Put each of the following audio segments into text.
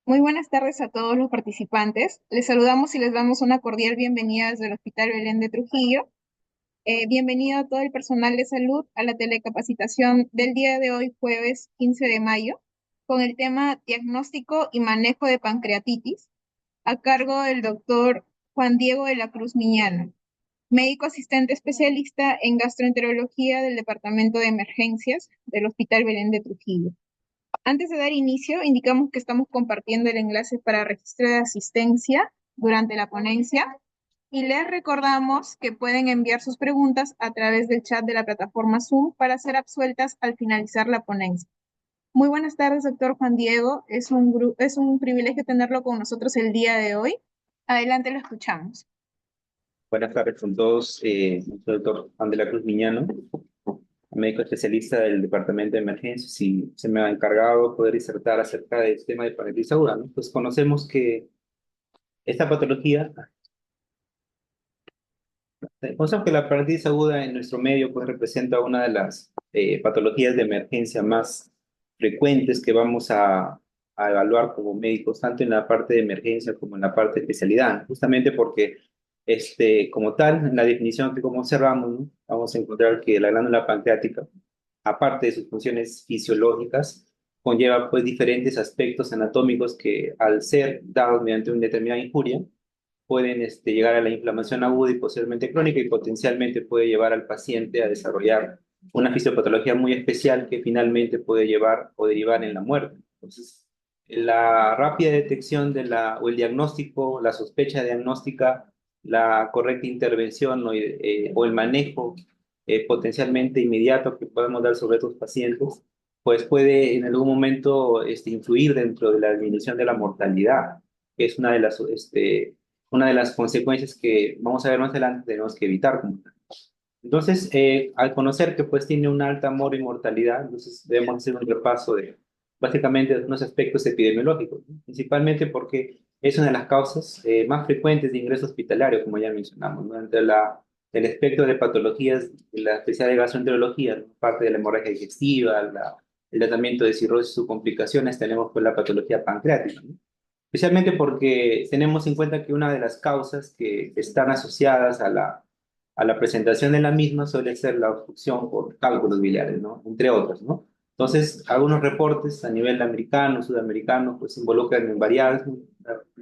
Muy buenas tardes a todos los participantes. Les saludamos y les damos una cordial bienvenida desde el Hospital Belén de Trujillo. Bienvenido a todo el personal de salud a la telecapacitación del día de hoy, jueves 15 de mayo, con el tema diagnóstico y manejo de pancreatitis, a cargo del doctor Juan Diego de la Cruz Miñano, médico asistente especialista en gastroenterología del Departamento de Emergencias del Hospital Belén de Trujillo. Antes de dar inicio, indicamos que estamos compartiendo el enlace para registro de asistencia durante la ponencia y les recordamos que pueden enviar sus preguntas a través del chat de la plataforma Zoom para ser absueltas al finalizar la ponencia. Muy buenas tardes, doctor Juan Diego. Es un privilegio tenerlo con nosotros el día de hoy. Adelante, lo escuchamos. Buenas tardes con todos. Soy el doctor Juan de la Cruz Miñano, médico especialista del Departamento de Emergencias, y se me ha encargado poder disertar acerca del tema de parálisis aguda, ¿no? Pues esta patología, conocemos que la parálisis aguda en nuestro medio pues representa una de las patologías de emergencia más frecuentes que vamos a evaluar como médicos, tanto en la parte de emergencia como en la parte de especialidad, ¿no? Justamente porque como tal, en la definición que como observamos, ¿no? Vamos a encontrar que la glándula pancreática, aparte de sus funciones fisiológicas, conlleva pues diferentes aspectos anatómicos que al ser dados mediante una determinada injuria, pueden llegar a la inflamación aguda y posiblemente crónica, y potencialmente puede llevar al paciente a desarrollar una fisiopatología muy especial que finalmente puede llevar o derivar en la muerte. Entonces, la rápida detección o el diagnóstico, la sospecha diagnóstica, la correcta intervención o el manejo potencialmente inmediato que podemos dar sobre estos pacientes, pues puede en algún momento influir dentro de la disminución de la mortalidad, que es una de las consecuencias que vamos a ver más adelante tenemos que evitar como tal. Entonces, al conocer que pues tiene una alta mortalidad, entonces debemos hacer un repaso de básicamente unos aspectos epidemiológicos, ¿no? Principalmente porque es una de las causas más frecuentes de ingreso hospitalario, como ya mencionamos, ¿no? Entre el espectro de patologías de la especialidad de gastroenterología, ¿no? Parte de la hemorragia digestiva, el tratamiento de cirrosis o complicaciones, tenemos pues la patología pancreática, ¿no? Especialmente porque tenemos en cuenta que una de las causas que están asociadas a la presentación de la misma suele ser la obstrucción por cálculos biliares, ¿no? Entre otras, ¿no? Entonces, algunos reportes a nivel americano, sudamericano, pues involucran en variables,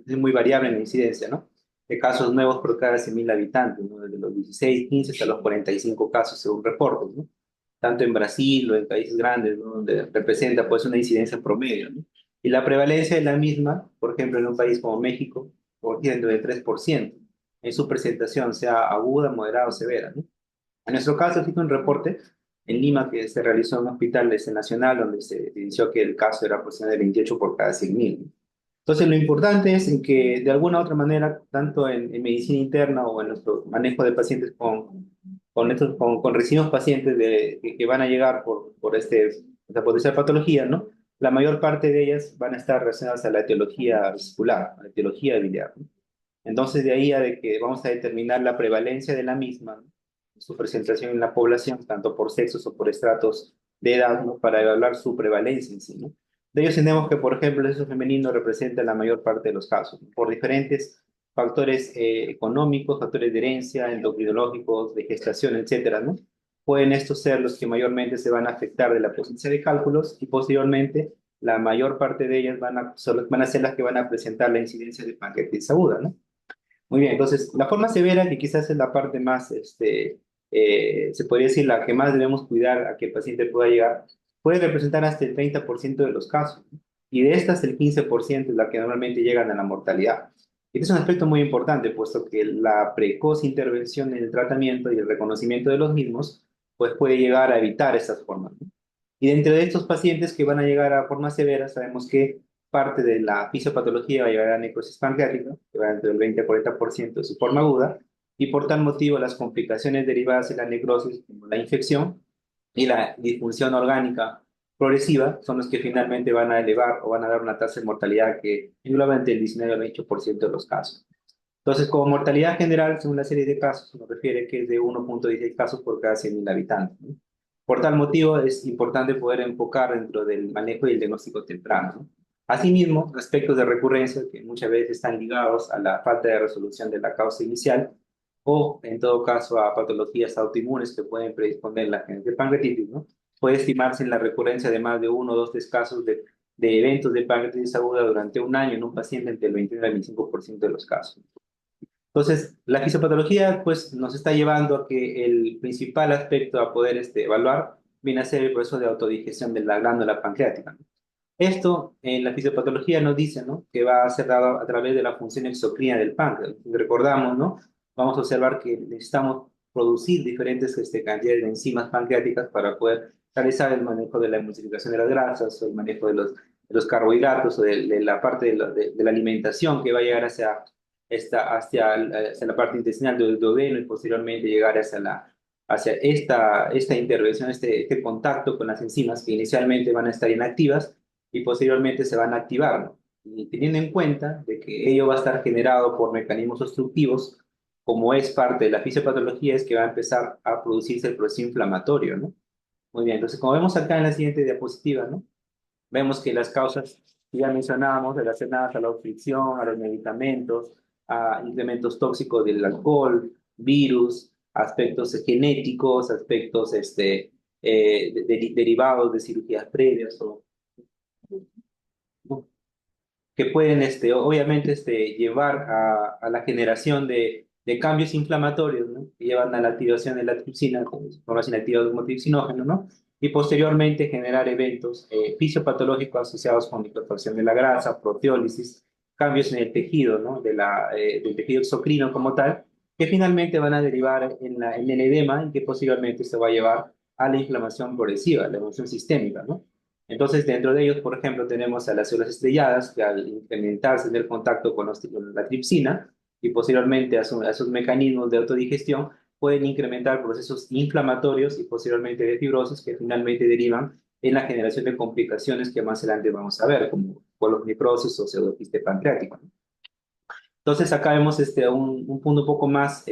es muy variable en la incidencia, ¿no? De casos nuevos por cada 100.000 habitantes, ¿no? Desde los 16, 15 hasta los 45 casos según reportes, ¿no? Tanto en Brasil o en países grandes, ¿no? Donde representa pues una incidencia promedio, ¿no? Y la prevalencia de la misma, por ejemplo, en un país como México, por siendo del 3% en su presentación, sea aguda, moderada o severa, ¿no? En nuestro caso, existe un reporte en Lima que se realizó en un hospital nacional donde se evidenció que el caso era aproximadamente de 28 por cada 100.000, ¿no? Entonces, lo importante es en que de alguna u otra manera, tanto en medicina interna o en nuestro manejo de pacientes con residuos pacientes que van a llegar por esta potencial patología, ¿no? La mayor parte de ellas van a estar relacionadas a la etiología vesicular, a la etiología biliar, ¿no? Entonces, de ahí a de que vamos a determinar la prevalencia de la misma, ¿no? Su presentación en la población, tanto por sexos o por estratos de edad, ¿no? Para evaluar su prevalencia en sí, ¿no? De ellos tenemos que, por ejemplo, el sexo femenino representa la mayor parte de los casos, ¿no? Por diferentes factores económicos, factores de herencia, endocrinológicos, de gestación, etcétera, ¿no? Pueden estos ser los que mayormente se van a afectar de la presencia de cálculos, y posteriormente la mayor parte de ellas van a ser las que van a presentar la incidencia de pancreatitis aguda, ¿no? Muy bien, entonces la forma severa, que quizás es la parte más, se podría decir la que más debemos cuidar a que el paciente pueda llegar, puede representar hasta el 30% de los casos, ¿no? Y de estas el 15% es la que normalmente llegan a la mortalidad. Este es un aspecto muy importante, puesto que la precoz intervención en el tratamiento y el reconocimiento de los mismos, pues puede llegar a evitar estas formas, ¿no? Y dentro de estos pacientes que van a llegar a formas severas, sabemos que parte de la fisiopatología va a llevar a necrosis pancreática, que va entre el 20 a 40% de su forma aguda, y por tal motivo las complicaciones derivadas de la necrosis, como la infección y la disfunción orgánica progresiva, son los que finalmente van a elevar o van a dar una tasa de mortalidad que engloba entre el 19 al 20% de los casos. Entonces, como mortalidad general, según la serie de casos, se nos refiere que es de 1,16 casos por cada 100.000 habitantes, ¿no? Por tal motivo, es importante poder enfocar dentro del manejo y el diagnóstico temprano, ¿no? Asimismo, aspectos de recurrencia que muchas veces están ligados a la falta de resolución de la causa inicial o, en todo caso, a patologías autoinmunes que pueden predisponer la genética de pancreatitis, ¿no? Puede estimarse en la recurrencia de más de uno, dos, tres casos de eventos de pancreatitis aguda durante un año en un paciente entre el 21 y el 25% de los casos. Entonces, la fisiopatología pues, nos está llevando a que el principal aspecto a poder evaluar viene a ser el proceso de autodigestión de la glándula pancreática, ¿no? Esto en la fisiopatología nos dice, ¿no?, que va a ser dado a través de la función exocrina del páncreas. Recordamos, ¿no? Vamos a observar que necesitamos producir diferentes cantidades de enzimas pancreáticas para poder realizar el manejo de la emulsificación de las grasas o el manejo de los carbohidratos o de la parte de la alimentación que va a llegar hacia la parte intestinal del duodeno y posteriormente llegar hacia esta intervención, este contacto con las enzimas que inicialmente van a estar inactivas y posteriormente se van a activar, ¿no? Y teniendo en cuenta de que ello va a estar generado por mecanismos obstructivos, como es parte de la fisiopatología, es que va a empezar a producirse el proceso inflamatorio, ¿no? Muy bien, entonces como vemos acá en la siguiente diapositiva, ¿no? Vemos que las causas que ya mencionábamos relacionadas a la fricción, a los medicamentos, a incrementos tóxicos del alcohol, virus, aspectos genéticos, aspectos derivados de cirugías previas o que pueden obviamente llevar a la generación de cambios inflamatorios, ¿no?, que llevan a la activación de la tripsina, como formas inactivas de homotripsinógeno, ¿no? Y posteriormente generar eventos fisiopatológicos asociados con liquefacción de la grasa, proteólisis, cambios en el tejido, ¿no?, del tejido exocrino como tal, que finalmente van a derivar en el edema y que posteriormente se va a llevar a la inflamación progresiva, la inflamación sistémica, ¿no? Entonces, dentro de ellos, por ejemplo, tenemos a las células estrelladas que al incrementarse en el contacto con la tripsina y posteriormente a sus mecanismos de autodigestión, pueden incrementar procesos inflamatorios y posteriormente de fibrosis que finalmente derivan en la generación de complicaciones que más adelante vamos a ver, como colonefrosis o pseudoquiste pancreático, ¿no? Entonces, acá vemos un punto un poco más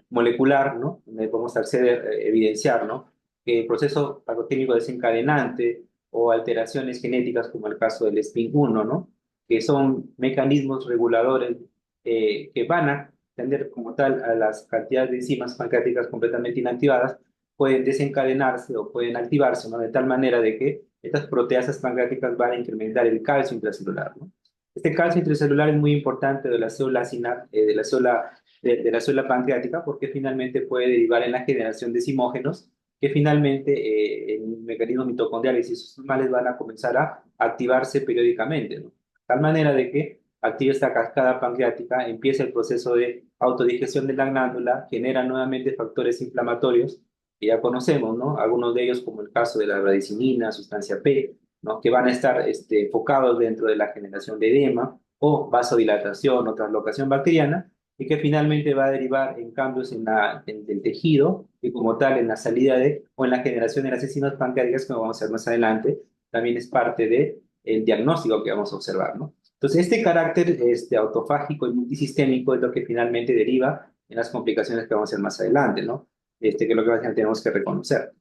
molecular, ¿no?, donde podemos acceder, evidenciar, ¿no?, que el proceso patógeno desencadenante o alteraciones genéticas, como el caso del SPIN1, ¿no?, que son mecanismos reguladores que van a tender como tal a las cantidades de enzimas pancreáticas completamente inactivadas, pueden desencadenarse o pueden activarse, ¿no?, de tal manera de que estas proteasas pancreáticas van a incrementar el calcio intracelular, ¿no? Este calcio intracelular es muy importante de la célula, de la célula pancreática porque finalmente puede derivar en la generación de zimógenos que finalmente en mecanismos mitocondriales y sistemales van a comenzar a activarse periódicamente, ¿no? De tal manera de que activa esta cascada pancreática, empieza el proceso de autodigestión de la glándula, genera nuevamente factores inflamatorios que ya conocemos, ¿no? Algunos de ellos como el caso de la radicinina, sustancia P, ¿no?, que van a estar enfocados dentro de la generación de edema o vasodilatación o translocación bacteriana y que finalmente va a derivar en cambios en el tejido y como tal en la salida o en la generación de las enzimas pancreáticas, como vamos a ver más adelante, también es parte del diagnóstico que vamos a observar, ¿no? Entonces, este carácter autofágico y multisistémico es lo que finalmente deriva en las complicaciones que vamos a ver más adelante, ¿no? Que es lo que tenemos que reconocer.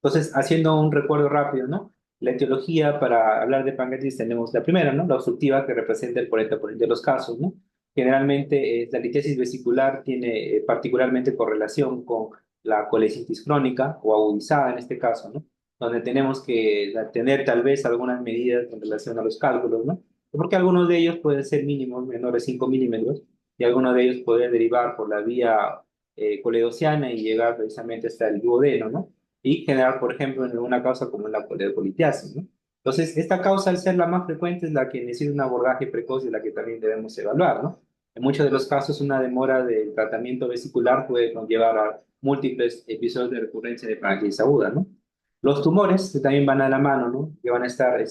Entonces, haciendo un recuerdo rápido, ¿no? La etiología para hablar de pancreatitis tenemos la primera, ¿no?, la obstructiva, que representa el 40% de los casos, ¿no? Generalmente, la litiasis vesicular tiene particularmente correlación con la colecitis crónica o agudizada en este caso, ¿no?, donde tenemos que tener tal vez algunas medidas en relación a los cálculos, ¿no? Porque algunos de ellos pueden ser mínimos, menores de 5 milímetros, y algunos de ellos pueden derivar por la vía coledociana y llegar precisamente hasta el duodeno, ¿no?, y generar, por ejemplo, en una causa como la polipolitiasis, ¿no? Entonces, esta causa, al ser la más frecuente, es la que necesita un abordaje precoz y la que también debemos evaluar, ¿no? En muchos de los casos, una demora del tratamiento vesicular puede conllevar a múltiples episodios de recurrencia de pancreatitis aguda, ¿no? Los tumores que también van a la mano, ¿no?, que van a estar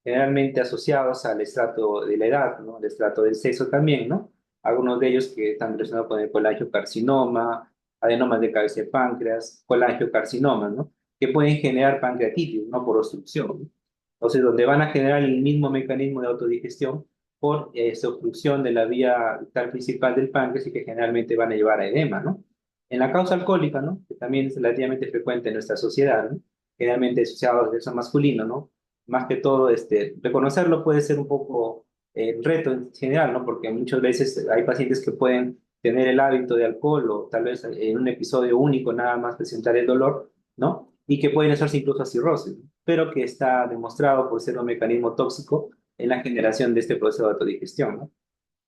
generalmente asociados al estrato de la edad, ¿no?, al estrato del sexo también, ¿no? Algunos de ellos que están relacionados con el colangiocarcinoma, adenomas de cabeza de páncreas, colangiocarcinomas, ¿no?, que pueden generar pancreatitis, ¿no?, por obstrucción, ¿no? Entonces, donde van a generar el mismo mecanismo de autodigestión por obstrucción de la vía vital principal del páncreas y que generalmente van a llevar a edema, ¿no? En la causa alcohólica, ¿no?, que también es relativamente frecuente en nuestra sociedad, ¿no?, generalmente asociado al sexo masculino, ¿no?, más que todo, reconocerlo puede ser un poco reto en general, ¿no? Porque muchas veces hay pacientes que pueden tener el hábito de alcohol o tal vez en un episodio único nada más presentar el dolor, ¿no? Y que pueden hacerse incluso a cirrosis, ¿no? Pero que está demostrado por ser un mecanismo tóxico en la generación de este proceso de autodigestión, ¿no?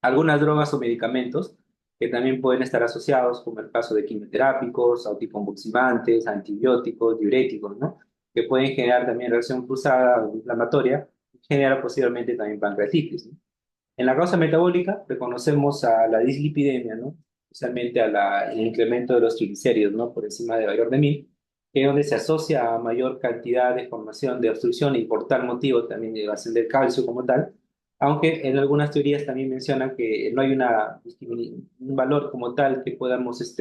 Algunas drogas o medicamentos que también pueden estar asociados, como el caso de quimioterápicos, anticonvulsivantes, antibióticos, diuréticos, ¿no? Que pueden generar también reacción cruzada inflamatoria, genera posiblemente también pancreatitis, ¿no? En la causa metabólica reconocemos a la dislipidemia, ¿no? Especialmente el incremento de los triglicéridos, ¿no? Por encima de valor de 1000, que es donde se asocia a mayor cantidad de formación de obstrucción y por tal motivo también de elevación del calcio como tal, aunque en algunas teorías también mencionan que no hay un valor como tal que podamos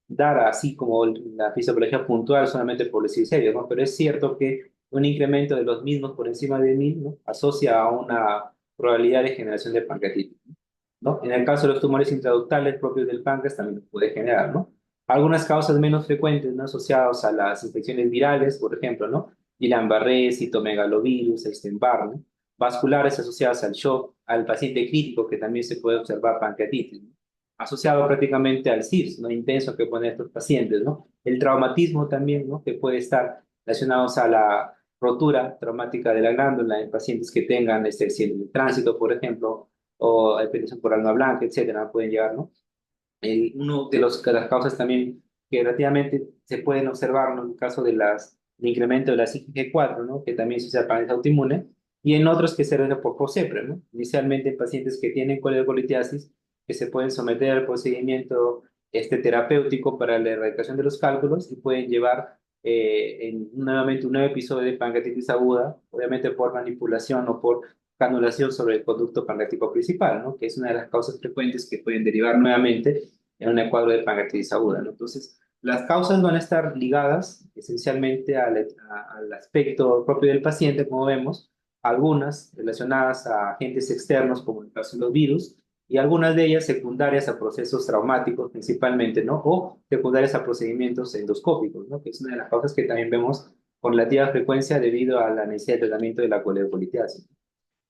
dar así como la fisiopatología puntual solamente por los triglicéridos, ¿no? Pero es cierto que un incremento de los mismos por encima de 1000, ¿no? Asocia a una probabilidad de generación de pancreatitis, ¿no? En el caso de los tumores intraductales propios del páncreas también puede generar, ¿no? Algunas causas menos frecuentes, ¿no? Asociadas a las infecciones virales, por ejemplo, ¿no? Guillain-Barré, citomegalovirus, Epstein-Barr, ¿no? Vasculares asociadas al shock, al paciente crítico, que también se puede observar pancreatitis, ¿no? Asociado prácticamente al CIRS, ¿no? Intenso que ponen estos pacientes, ¿no? El traumatismo también, ¿no? Que puede estar relacionados a la rotura traumática de la glándula en pacientes que tengan accidente de tránsito, por ejemplo, o hipertensión por alma blanca, etcétera, pueden llegar, ¿no? Uno de las causas también que relativamente se pueden observar, ¿no? En el caso del incremento de la CXG4, ¿no? Que también se usa para el autoinmune, y en otros que se realiza por COSEPRE, ¿no? Inicialmente en pacientes que tienen coledocolitiasis, que se pueden someter al procedimiento terapéutico para la erradicación de los cálculos y pueden llevar nuevamente un nuevo episodio de pancreatitis aguda, obviamente por manipulación o por canulación sobre el conducto pancreático principal, ¿no? Que es una de las causas frecuentes que pueden derivar nuevamente en un cuadro de pancreatitis aguda, ¿no? Entonces, las causas van a estar ligadas esencialmente al aspecto propio del paciente, como vemos, algunas relacionadas a agentes externos, como en el caso de los virus, y algunas de ellas secundarias a procesos traumáticos principalmente, ¿no? O secundarias a procedimientos endoscópicos, ¿no? Que es una de las causas que también vemos con relativa frecuencia debido a la necesidad de tratamiento de la coledocolitiasis.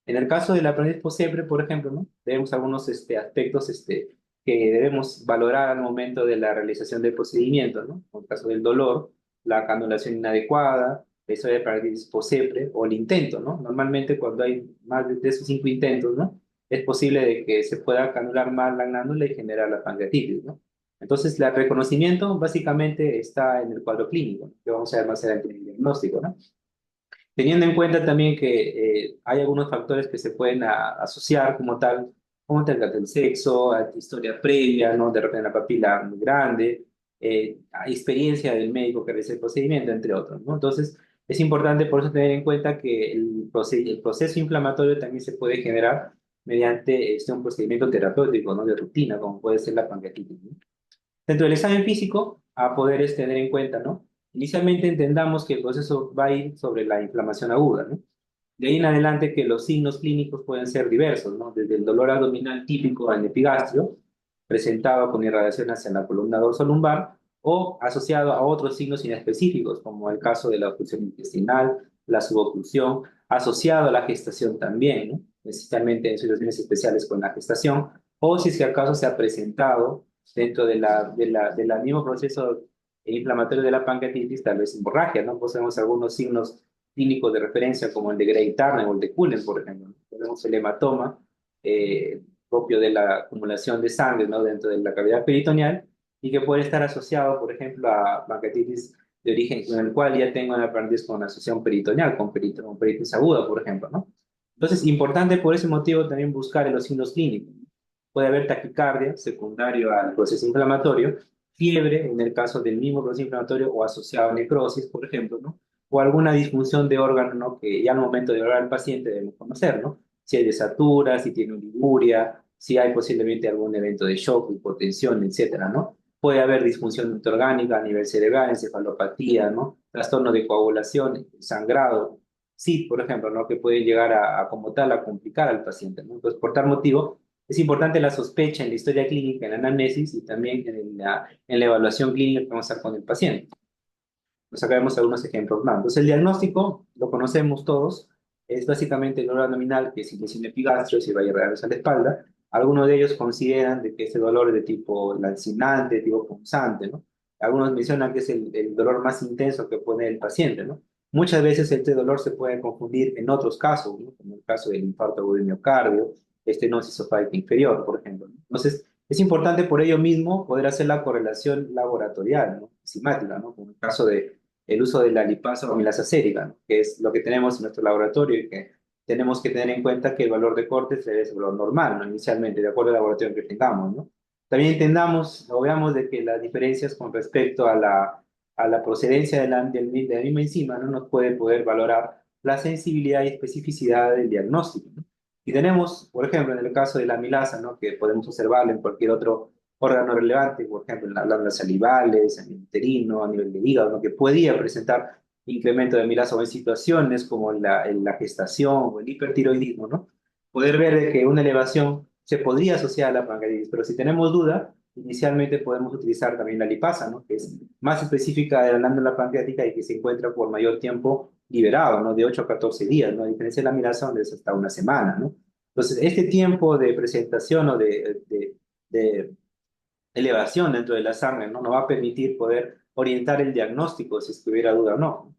En el caso de la aprendiz siempre, por ejemplo, ¿no? Tenemos algunos aspectos que debemos valorar al momento de la realización del procedimiento, ¿no? En el caso del dolor, la canulación inadecuada, la historia de parálisis posepre o el intento, ¿no? Normalmente cuando hay más de esos 5 intentos, ¿no? Es posible de que se pueda canular mal la glándula y generar la pancreatitis, ¿no? Entonces, el reconocimiento básicamente está en el cuadro clínico, ¿no? Que vamos a ver más adelante en el diagnóstico, ¿no? Teniendo en cuenta también que hay algunos factores que se pueden asociar como tal, como el sexo, a historia previa, ¿no? De repente la papila muy grande, a experiencia del médico que realiza el procedimiento, entre otros, ¿no? Entonces, es importante por eso tener en cuenta que el proceso inflamatorio también se puede generar mediante un procedimiento terapéutico, ¿no? De rutina, como puede ser la pancreatitis, ¿no? Dentro del examen físico, a poder tener en cuenta, ¿no? Inicialmente entendamos que el proceso va a ir sobre la inflamación aguda, ¿no? De ahí en adelante que los signos clínicos pueden ser diversos, ¿no? Desde el dolor abdominal típico al epigastrio, presentado con irradiación hacia la columna dorsolumbar, o asociado a otros signos inespecíficos, como el caso de la oclusión intestinal, la suboclusión, asociado a la gestación también, ¿no? Necesariamente en situaciones especiales con la gestación, o si es que acaso se ha presentado dentro del mismo proceso inflamatorio de la pancreatitis, tal vez hemorragia, ¿no? Poseemos algunos signos clínicos de referencia como el de Grey-Turner o el de Cullen, por ejemplo, ¿no? Tenemos el hematoma propio de la acumulación de sangre, ¿no? Dentro de la cavidad peritoneal y que puede estar asociado, por ejemplo, a pancreatitis de origen con el cual ya tengo una parálisis con asociación peritoneal, con peritis aguda, por ejemplo, ¿no? Entonces, importante por ese motivo también buscar en los signos clínicos. Puede haber taquicardia secundario al proceso inflamatorio, fiebre en el caso del mismo proceso inflamatorio o asociado a necrosis, por ejemplo, ¿no? O alguna disfunción de órgano, ¿no? Que ya al momento de hablar al paciente debemos conocer, ¿no? Si hay desatura, si tiene oliguria, si hay posiblemente algún evento de shock, hipotensión, etcétera, ¿no? Puede haber disfunción orgánica a nivel cerebral, encefalopatía, ¿no? Trastorno de coagulación, sangrado, sí, por ejemplo, ¿no? Que puede llegar como tal a complicar al paciente, ¿no? Entonces, por tal motivo, es importante la sospecha en la historia clínica, en la anamnesis y también en la evaluación clínica que vamos a hacer con el paciente. Nos acá vemos algunos ejemplos más. Entonces, el diagnóstico lo conocemos todos. es básicamente el dolor abdominal que es inflamación epigastrio, si va a llegar a la espalda. Algunos de ellos consideran de que este dolor es de tipo lancinante, de tipo punzante, ¿no? Algunos mencionan que es el dolor más intenso que pone el paciente, ¿no? Muchas veces este dolor se puede confundir en otros casos, ¿no? Como el caso del infarto agudo de miocardio, estenosis esofágica inferior, por ejemplo, ¿no? Entonces, es importante por ello mismo poder hacer la correlación laboratorial, ¿no? Simática, ¿no? Como el caso de el uso de la lipasa o amilasa sérica, ¿no? Que es lo que tenemos en nuestro laboratorio y que tenemos que tener en cuenta que el valor de corte es el valor normal, ¿no? Inicialmente, de acuerdo al laboratorio que tengamos, ¿no? También entendamos o veamos de que las diferencias con respecto a la procedencia de la misma enzima no nos puede poder valorar la sensibilidad y especificidad del diagnóstico, ¿no? Y tenemos, por ejemplo, en el caso de la amilasa, ¿no? Que podemos observarlo en cualquier otro órgano relevante, por ejemplo, en las glándulas salivales, a nivel uterino, a nivel de hígado, ¿no? Que podría presentar incremento de amilasa o en situaciones como en la gestación o el hipertiroidismo, ¿no? Poder ver de que una elevación se podría asociar a la pancreatitis, pero si tenemos duda, inicialmente podemos utilizar también la lipasa, ¿no? Que es más específica de la glándula pancreática y que se encuentra por mayor tiempo liberado, ¿no? De 8 a 14 días, ¿no? A diferencia de la amilasa, donde es hasta una semana, ¿no? Entonces, este tiempo de presentación o de elevación dentro de la sangre, ¿no? Nos va a permitir poder orientar el diagnóstico si es que hubiera duda o no.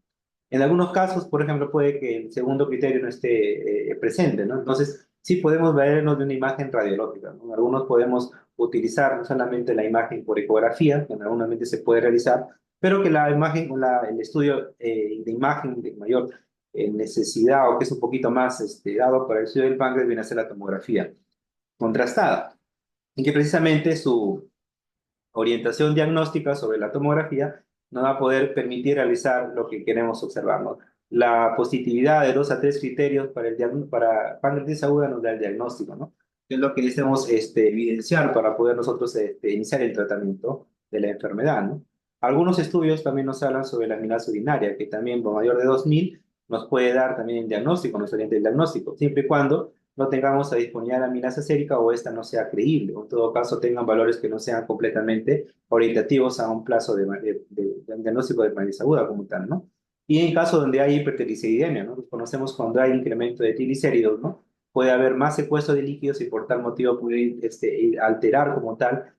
En algunos casos, por ejemplo, puede que el segundo criterio no esté presente, ¿no? Entonces, sí podemos vernos de una imagen radiológica, ¿no? Algunos podemos utilizar no solamente la imagen por ecografía, que normalmente se puede realizar, pero que la imagen, el estudio de imagen de mayor necesidad o que es un poquito más dado para el estudio del páncreas viene a ser la tomografía contrastada, y que precisamente su orientación diagnóstica sobre la tomografía nos va a poder permitir realizar lo que queremos observar, ¿no? La positividad de 2 a 3 criterios para pancreatitis aguda nos da el diagnóstico, ¿no? Que es lo que necesitamos evidenciar para poder nosotros iniciar el tratamiento de la enfermedad, ¿no? Algunos estudios también nos hablan sobre la amilasa urinaria, que también por mayor de 2000 nos puede dar también el diagnóstico, nos orienta el diagnóstico, siempre y cuando no tengamos a disponibilidad la amilasa sérica o esta no sea creíble, o en todo caso tengan valores que no sean completamente orientativos a un plazo de diagnóstico de pancreatitis aguda como tal, ¿no? Y en caso donde hay hipertrigliceridemia, ¿no? Conocemos cuando hay incremento de triglicéridos, ¿no? Puede haber más secuestro de líquidos y por tal motivo puede alterar como tal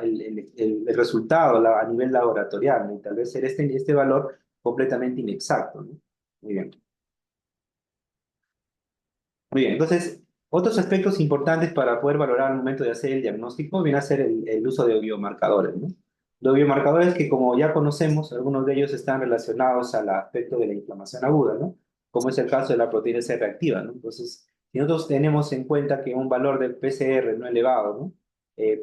el resultado a nivel laboratorial, ¿no? Y tal vez ser este valor completamente inexacto, ¿no? Muy bien. Muy bien, entonces, otros aspectos importantes para poder valorar al momento de hacer el diagnóstico viene a ser el uso de biomarcadores, ¿no? Los biomarcadores que, como ya conocemos, algunos de ellos están relacionados al aspecto de la inflamación aguda, ¿no? Como es el caso de la proteína C reactiva, ¿no? Entonces, si nosotros tenemos en cuenta que un valor del PCR no elevado, ¿no?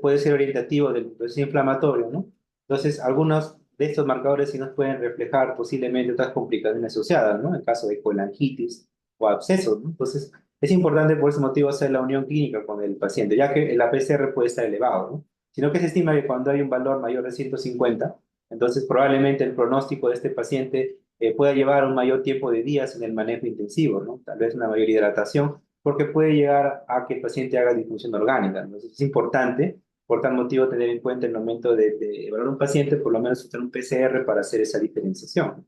Puede ser orientativo del proceso inflamatorio, ¿no? Entonces, algunos de estos marcadores sí nos pueden reflejar posiblemente otras complicaciones asociadas, ¿no? En caso de colangitis o abscesos, ¿no? Entonces, es importante por ese motivo hacer la unión clínica con el paciente, ya que el APCR puede estar elevado, ¿no? Sino que se estima que cuando hay un valor mayor de 150, entonces probablemente el pronóstico de este paciente pueda llevar un mayor tiempo de días en el manejo intensivo, ¿no? Tal vez una mayor hidratación, porque puede llegar a que el paciente haga disfunción orgánica. Entonces es importante, por tal motivo, tener en cuenta el momento de evaluar un paciente, por lo menos usar un PCR para hacer esa diferenciación.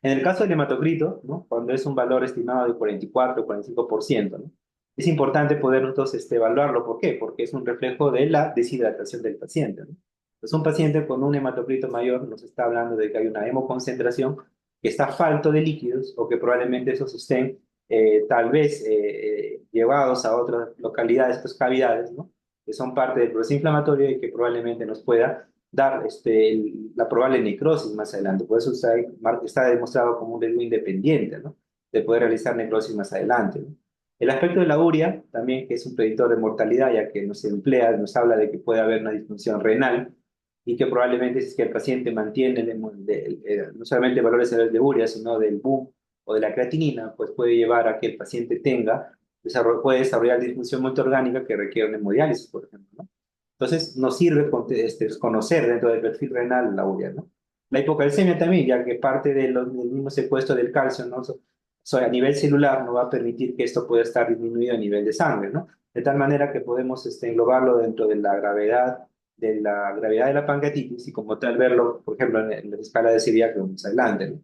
En el caso del hematocrito, ¿no? Cuando es un valor estimado de 44 o 45%, ¿no? Es importante poder nosotros evaluarlo. ¿Por qué? Porque es un reflejo de la deshidratación del paciente, ¿no? Entonces, un paciente con un hematocrito mayor nos está hablando de que hay una hemoconcentración que está falto de líquidos o que probablemente esos estén tal vez llevados a otras localidades, otras cavidades, ¿no? Que son parte del proceso inflamatorio y que probablemente nos pueda dar la probable necrosis más adelante. Por eso está demostrado como un riesgo independiente, ¿no? De poder realizar necrosis más adelante, ¿no? El aspecto de la urea, también que es un predictor de mortalidad, ya que nos emplea, nos habla de que puede haber una disfunción renal y que probablemente si es que el paciente mantiene no solamente valores de urea, sino del BUN o de la creatinina, pues puede llevar a que el paciente puede desarrollar disfunción multiorgánica que requiere una hemodiálisis, por ejemplo, ¿no? Entonces, nos sirve conocer dentro del perfil renal la urea, ¿no? La hipocalcemia también, ya que parte del mismo secuestro del calcio, ¿no? A nivel celular no va a permitir que esto pueda estar disminuido a nivel de sangre, ¿no? De tal manera que podemos englobarlo dentro de la gravedad de la pancreatitis y como tal verlo, por ejemplo, en la escala de Siriac que vamos adelante, ¿no?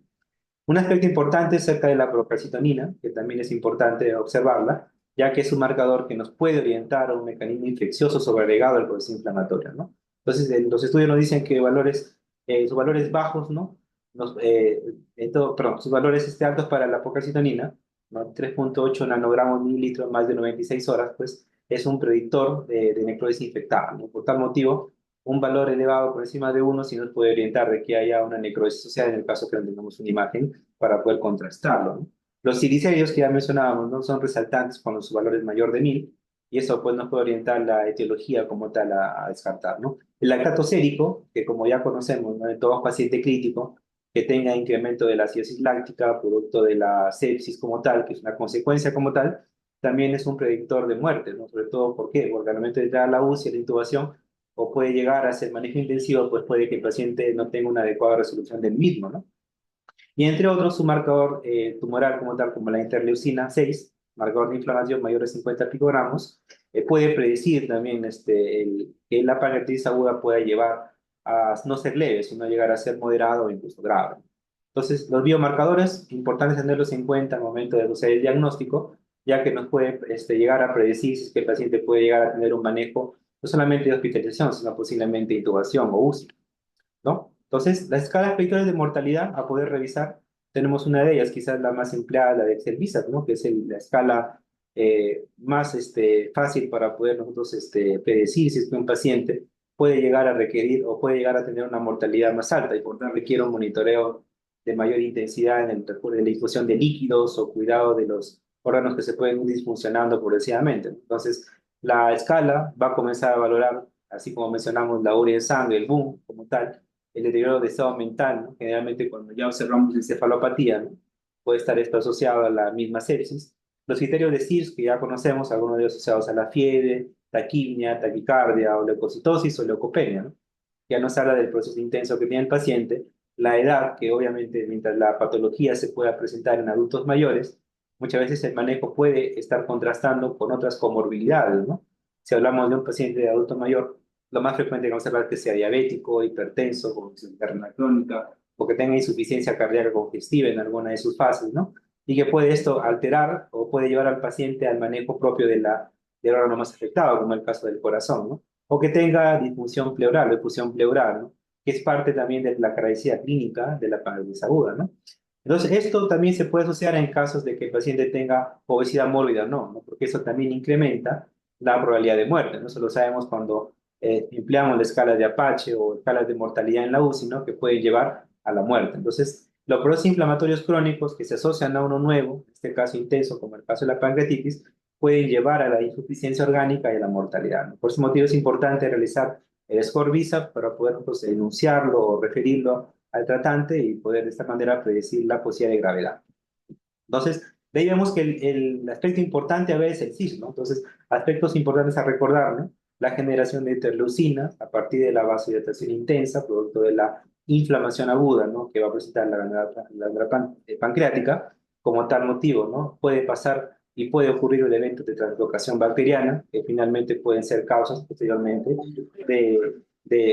Un aspecto importante es acerca de la procalcitonina, que también es importante observarla, ya que es un marcador que nos puede orientar a un mecanismo infeccioso sobreagregado al proceso inflamatorio, ¿no? Entonces, los estudios nos dicen que sus valores bajos, ¿no? Perdón, sus valores altos para la procalcitonina, ¿no? 3,8 nanogramos mililitro más de 96 horas, pues es un predictor de necrosis infectada, ¿no? Por tal motivo, un valor elevado por encima de uno sí nos puede orientar de que haya una necrosis social en el caso que no tengamos una imagen para poder contrastarlo, ¿no? Los triglicéridos que ya mencionábamos, ¿no? Son resaltantes cuando su valor es mayor de 1000 y eso pues nos puede orientar la etiología como tal a descartar, ¿no? El lactato sérico, que como ya conocemos, ¿no? En todo paciente crítico que tenga incremento de la acidosis láctica, producto de la sepsis como tal, que es una consecuencia como tal, también es un predictor de muerte, ¿no? Sobre todo, ¿por qué? Porque al momento de entrar a la UCI, a la intubación, o puede llegar a ser manejo intensivo, pues puede que el paciente no tenga una adecuada resolución del mismo, ¿no? Y entre otros, su marcador tumoral como tal, como la interleucina 6, marcador de inflamación mayor de 50 picogramos, puede predecir también que la pancreatitis aguda pueda llevar a no ser leve, sino llegar a ser moderado o incluso grave. Entonces, los biomarcadores, importantes tenerlos en cuenta al momento de hacer el diagnóstico, ya que nos puede llegar a predecir si es que el paciente puede llegar a tener un manejo no solamente de hospitalización, sino posiblemente intubación o UCI, ¿no? Entonces, las escalas predictoras de mortalidad a poder revisar, tenemos una de ellas, quizás la más empleada, la de Excel-VISAC, ¿no? Que es la escala más fácil para poder nosotros predecir si es que un paciente puede llegar a requerir o puede llegar a tener una mortalidad más alta y por tanto requiere un monitoreo de mayor intensidad en el transcurso de la infusión de líquidos o cuidado de los órganos que se pueden ir disfuncionando progresivamente. Entonces, la escala va a comenzar a valorar, así como mencionamos la urea de sangre, el boom como tal, el deterioro de estado mental, ¿no? Generalmente cuando ya observamos encefalopatía, ¿no? Puede estar esto asociado a la misma sepsis. Los criterios de SIRS que ya conocemos, algunos de ellos asociados a la fiebre, taquimia, taquicardia o leucocitosis o leucopenia, ¿no? Ya nos habla del proceso intenso que tiene el paciente, la edad, que obviamente mientras la patología se pueda presentar en adultos mayores, muchas veces el manejo puede estar contrastando con otras comorbilidades, ¿no? Si hablamos de un paciente de adulto mayor, lo más frecuente que vamos a hablar es que sea diabético, hipertenso, con insuficiencia renal crónica, o que tenga insuficiencia cardíaca congestiva en alguna de sus fases, ¿no? Y que puede esto alterar o puede llevar al paciente al manejo propio del órgano más afectado, como el caso del corazón, ¿no? O que tenga disfunción pleural o efusión pleural, ¿no? Que es parte también de la característica clínica de la parálisis aguda, ¿no? Entonces, esto también se puede asociar en casos de que el paciente tenga obesidad mórbida o no, ¿no? Porque eso también incrementa la probabilidad de muerte, ¿no? Eso lo sabemos cuando empleamos la escala de Apache o escalas de mortalidad en la UCI, ¿no? Que pueden llevar a la muerte. Entonces, los procesos inflamatorios crónicos que se asocian a uno nuevo, en este caso intenso, como el caso de la pancreatitis, pueden llevar a la insuficiencia orgánica y a la mortalidad, ¿no? Por ese motivo es importante realizar el score VISA para poder pues, enunciarlo o referirlo al tratante y poder de esta manera predecir la posibilidad de gravedad. Entonces, de ahí vemos que el aspecto importante a veces es el CIS, ¿no? Entonces, aspectos importantes a recordar, ¿no? La generación de interleucinas a partir de la vasodilatación intensa, producto de la inflamación aguda, ¿no? Que va a presentar la pancreática, como tal motivo, ¿no? Puede pasar y puede ocurrir el evento de translocación bacteriana, que finalmente pueden ser causas posteriormente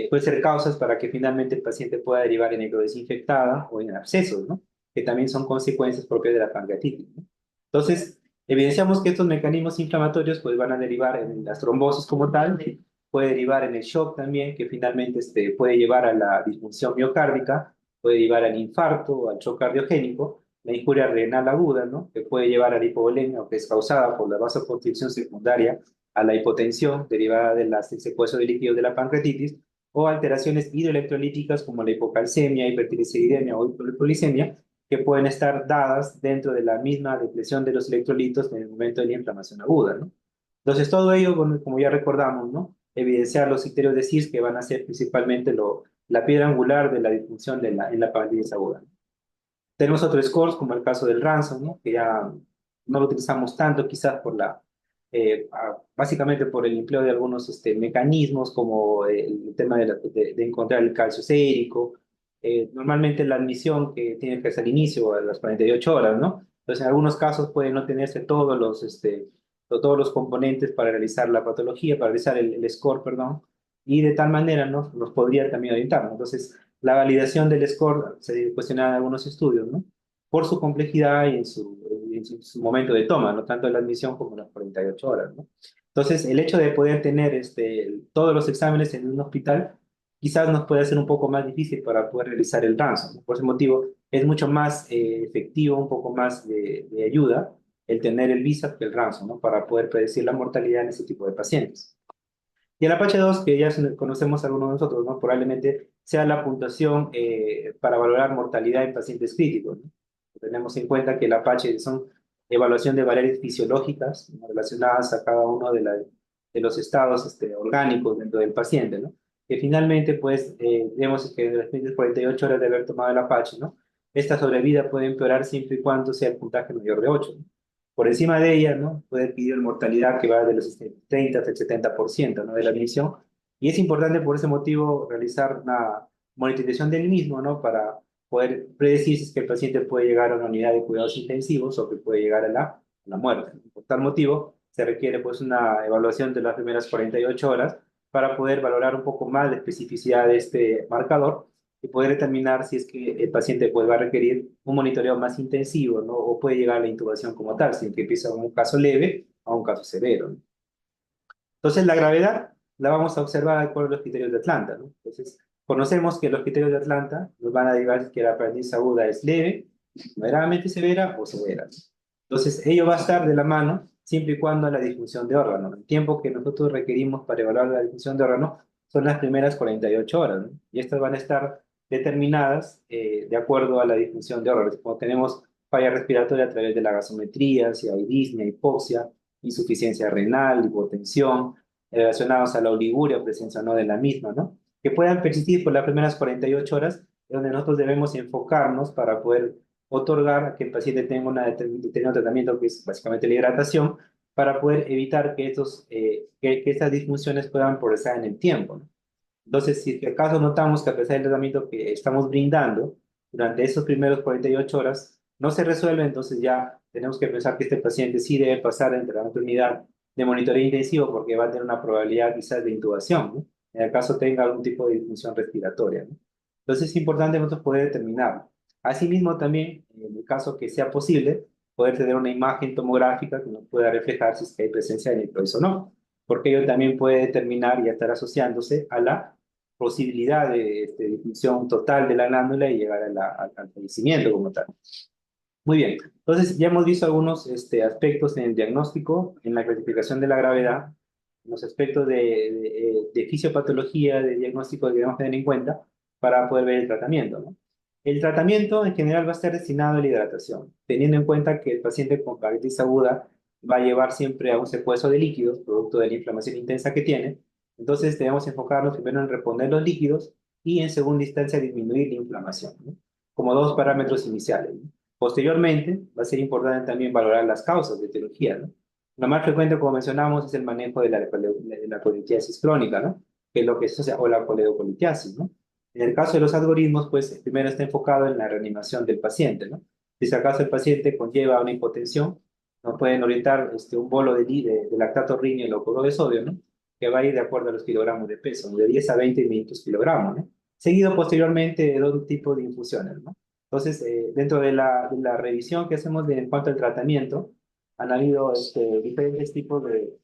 pueden ser causas para que finalmente el paciente pueda derivar en necrosis infectada o en abscesos, ¿no? Que también son consecuencias propias de la pancreatitis, ¿no? Entonces, evidenciamos que estos mecanismos inflamatorios pues, van a derivar en las trombosis como tal, puede derivar en el shock también, que finalmente puede llevar a la disfunción miocárdica, puede llevar al infarto, al shock cardiogénico, la injuria renal aguda, ¿no? Que puede llevar a la hipovolemia, o que es causada por la vasoconstricción secundaria a la hipotensión derivada del secuestro de líquidos de la pancreatitis, o alteraciones hidroelectrolíticas como la hipocalcemia, hipertrigliceridemia o hiperglicemia, que pueden estar dadas dentro de la misma depresión de los electrolitos en el momento de la inflamación aguda, ¿no? Entonces, todo ello, bueno, como ya recordamos, ¿no? Evidenciar los criterios de CIRS que van a ser principalmente la piedra angular de la disfunción en la parálisis aguda. Tenemos otros scores, como el caso del Ransom, ¿no? Que ya no lo utilizamos tanto, quizás básicamente por el empleo de algunos mecanismos, como el tema de encontrar el calcio sérico. Normalmente la admisión que tiene que ser al inicio, a las 48 horas, ¿no? Entonces, en algunos casos pueden no tenerse todos los componentes para realizar la patología, para realizar el score, perdón, y de tal manera, ¿no? Nos podría también orientar, ¿no? Entonces, la validación del score se cuestiona en algunos estudios, ¿no? por su complejidad y su momento de toma, no tanto la admisión como las 48 horas, ¿no? Entonces, el hecho de poder tener todos los exámenes en un hospital quizás nos puede hacer un poco más difícil para poder realizar el ransom, ¿no? Por ese motivo, es mucho más efectivo, un poco más de ayuda el tener el VISAP que el ransom, ¿no? Para poder predecir la mortalidad en este tipo de pacientes. Y el Apache 2, que ya conocemos algunos de nosotros, ¿no? Probablemente sea la puntuación para valorar mortalidad en pacientes críticos, ¿no? Tenemos en cuenta que el Apache son evaluación de variables fisiológicas, ¿no? Relacionadas a cada uno de los estados orgánicos dentro del paciente, ¿no? Que finalmente, pues, vemos que en las primeras 48 horas de haber tomado el Apache, ¿no? Esta sobrevida puede empeorar siempre y cuando sea el puntaje mayor de 8, ¿no? Por encima de ella, ¿no? Puede pedir mortalidad que va de los 30 hasta el 70%, ¿no? De la admisión. Y es importante por ese motivo realizar una monitorización del mismo, ¿no? Para poder predecir si es que el paciente puede llegar a una unidad de cuidados intensivos o que puede llegar a la muerte. Por tal motivo, se requiere pues una evaluación de las primeras 48 horas para poder valorar un poco más la especificidad de este marcador y poder determinar si es que el paciente pues, va a requerir un monitoreo más intensivo, ¿no? O puede llegar a la intubación como tal, sin que empiece con un caso leve a un caso severo, ¿no? Entonces, la gravedad la vamos a observar de acuerdo a los criterios de Atlanta, ¿no? Entonces, conocemos que los criterios de Atlanta nos van a derivar que la parálisis aguda es leve, moderadamente severa o severa. Entonces, ello va a estar de la mano siempre y cuando la disfunción de órgano. El tiempo que nosotros requerimos para evaluar la disfunción de órgano son las primeras 48 horas, ¿no? Y estas van a estar determinadas de acuerdo a la disfunción de órganos. Como tenemos falla respiratoria a través de la gasometría, si hay disnea, hipoxia, insuficiencia renal, hipotensión, relacionados a la oliguria o presencia no de la misma, ¿no? Que puedan persistir por las primeras 48 horas, donde nosotros debemos enfocarnos para poder otorgar a que el paciente tenga un determinado tratamiento, que es básicamente la hidratación, para poder evitar que estas disfunciones puedan progresar en el tiempo, ¿no? Entonces, si acaso notamos que a pesar del tratamiento que estamos brindando, durante esos primeros 48 horas no se resuelve, entonces ya tenemos que pensar que este paciente sí debe pasar entre la unidad de monitoreo intensivo porque va a tener una probabilidad quizás de intubación, ¿no? En el caso tenga algún tipo de disfunción respiratoria, ¿no? Entonces es importante nosotros poder determinarlo. Asimismo, también, en el caso que sea posible, poder tener una imagen tomográfica que nos pueda reflejar si es que hay presencia de necrosis o no, porque ello también puede determinar y estar asociándose a la posibilidad de disfunción total de la glándula y llegar al fallecimiento como tal. Muy bien, entonces ya hemos visto algunos aspectos en el diagnóstico, en la clasificación de la gravedad, en los aspectos de fisiopatología, de diagnóstico que debemos tener en cuenta para poder ver el tratamiento, ¿no? El tratamiento en general va a estar destinado a la hidratación, teniendo en cuenta que el paciente con parálisis aguda va a llevar siempre a un secuestro de líquidos, producto de la inflamación intensa que tiene. Entonces debemos enfocarnos primero en reponer los líquidos y en segunda instancia disminuir la inflamación, ¿no? Como dos parámetros iniciales, ¿no? Posteriormente, va a ser importante también valorar las causas de etiología, ¿no? Lo más frecuente, como mencionamos, es el manejo de la colitiasis crónica, ¿no? Que es lo que se asocia, o la coledocolitiasis, ¿no? En el caso de los algoritmos, pues primero está enfocado en la reanimación del paciente, ¿no? Si acaso el paciente conlleva una hipotensión, nos pueden orientar un bolo de lactato ríneo o cloruro de sodio, ¿no? Que va a ir de acuerdo a los kilogramos de peso, de 10 a 20 minutos kilogramos, ¿no? Seguido posteriormente de dos tipos de infusiones, ¿no? Entonces, dentro de la revisión que hacemos en cuanto al tratamiento, han habido diferentes tipos de,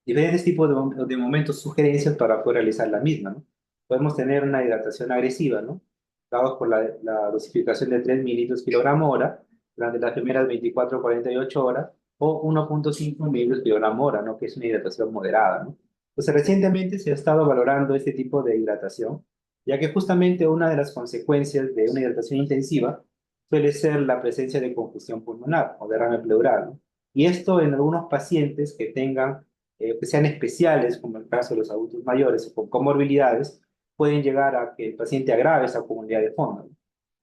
diferentes tipos de momentos, sugerencias para poder realizar la misma, ¿no? Podemos tener una hidratación agresiva, ¿no? Dados por la dosificación de 3 mililitros kilogramo hora durante las primeras 24 o 48 horas, o 1,5 mililitros kilogramo hora, ¿no? Que es una hidratación moderada, ¿no? Entonces, recientemente se ha estado valorando este tipo de hidratación, ya que justamente una de las consecuencias de una hidratación intensiva suele ser la presencia de confusión pulmonar o derrame pleural, ¿no? Y esto en algunos pacientes que tengan que sean especiales, como el caso de los adultos mayores o con comorbilidades, pueden llegar a que el paciente agrave esa comunidad de fondo, ¿no?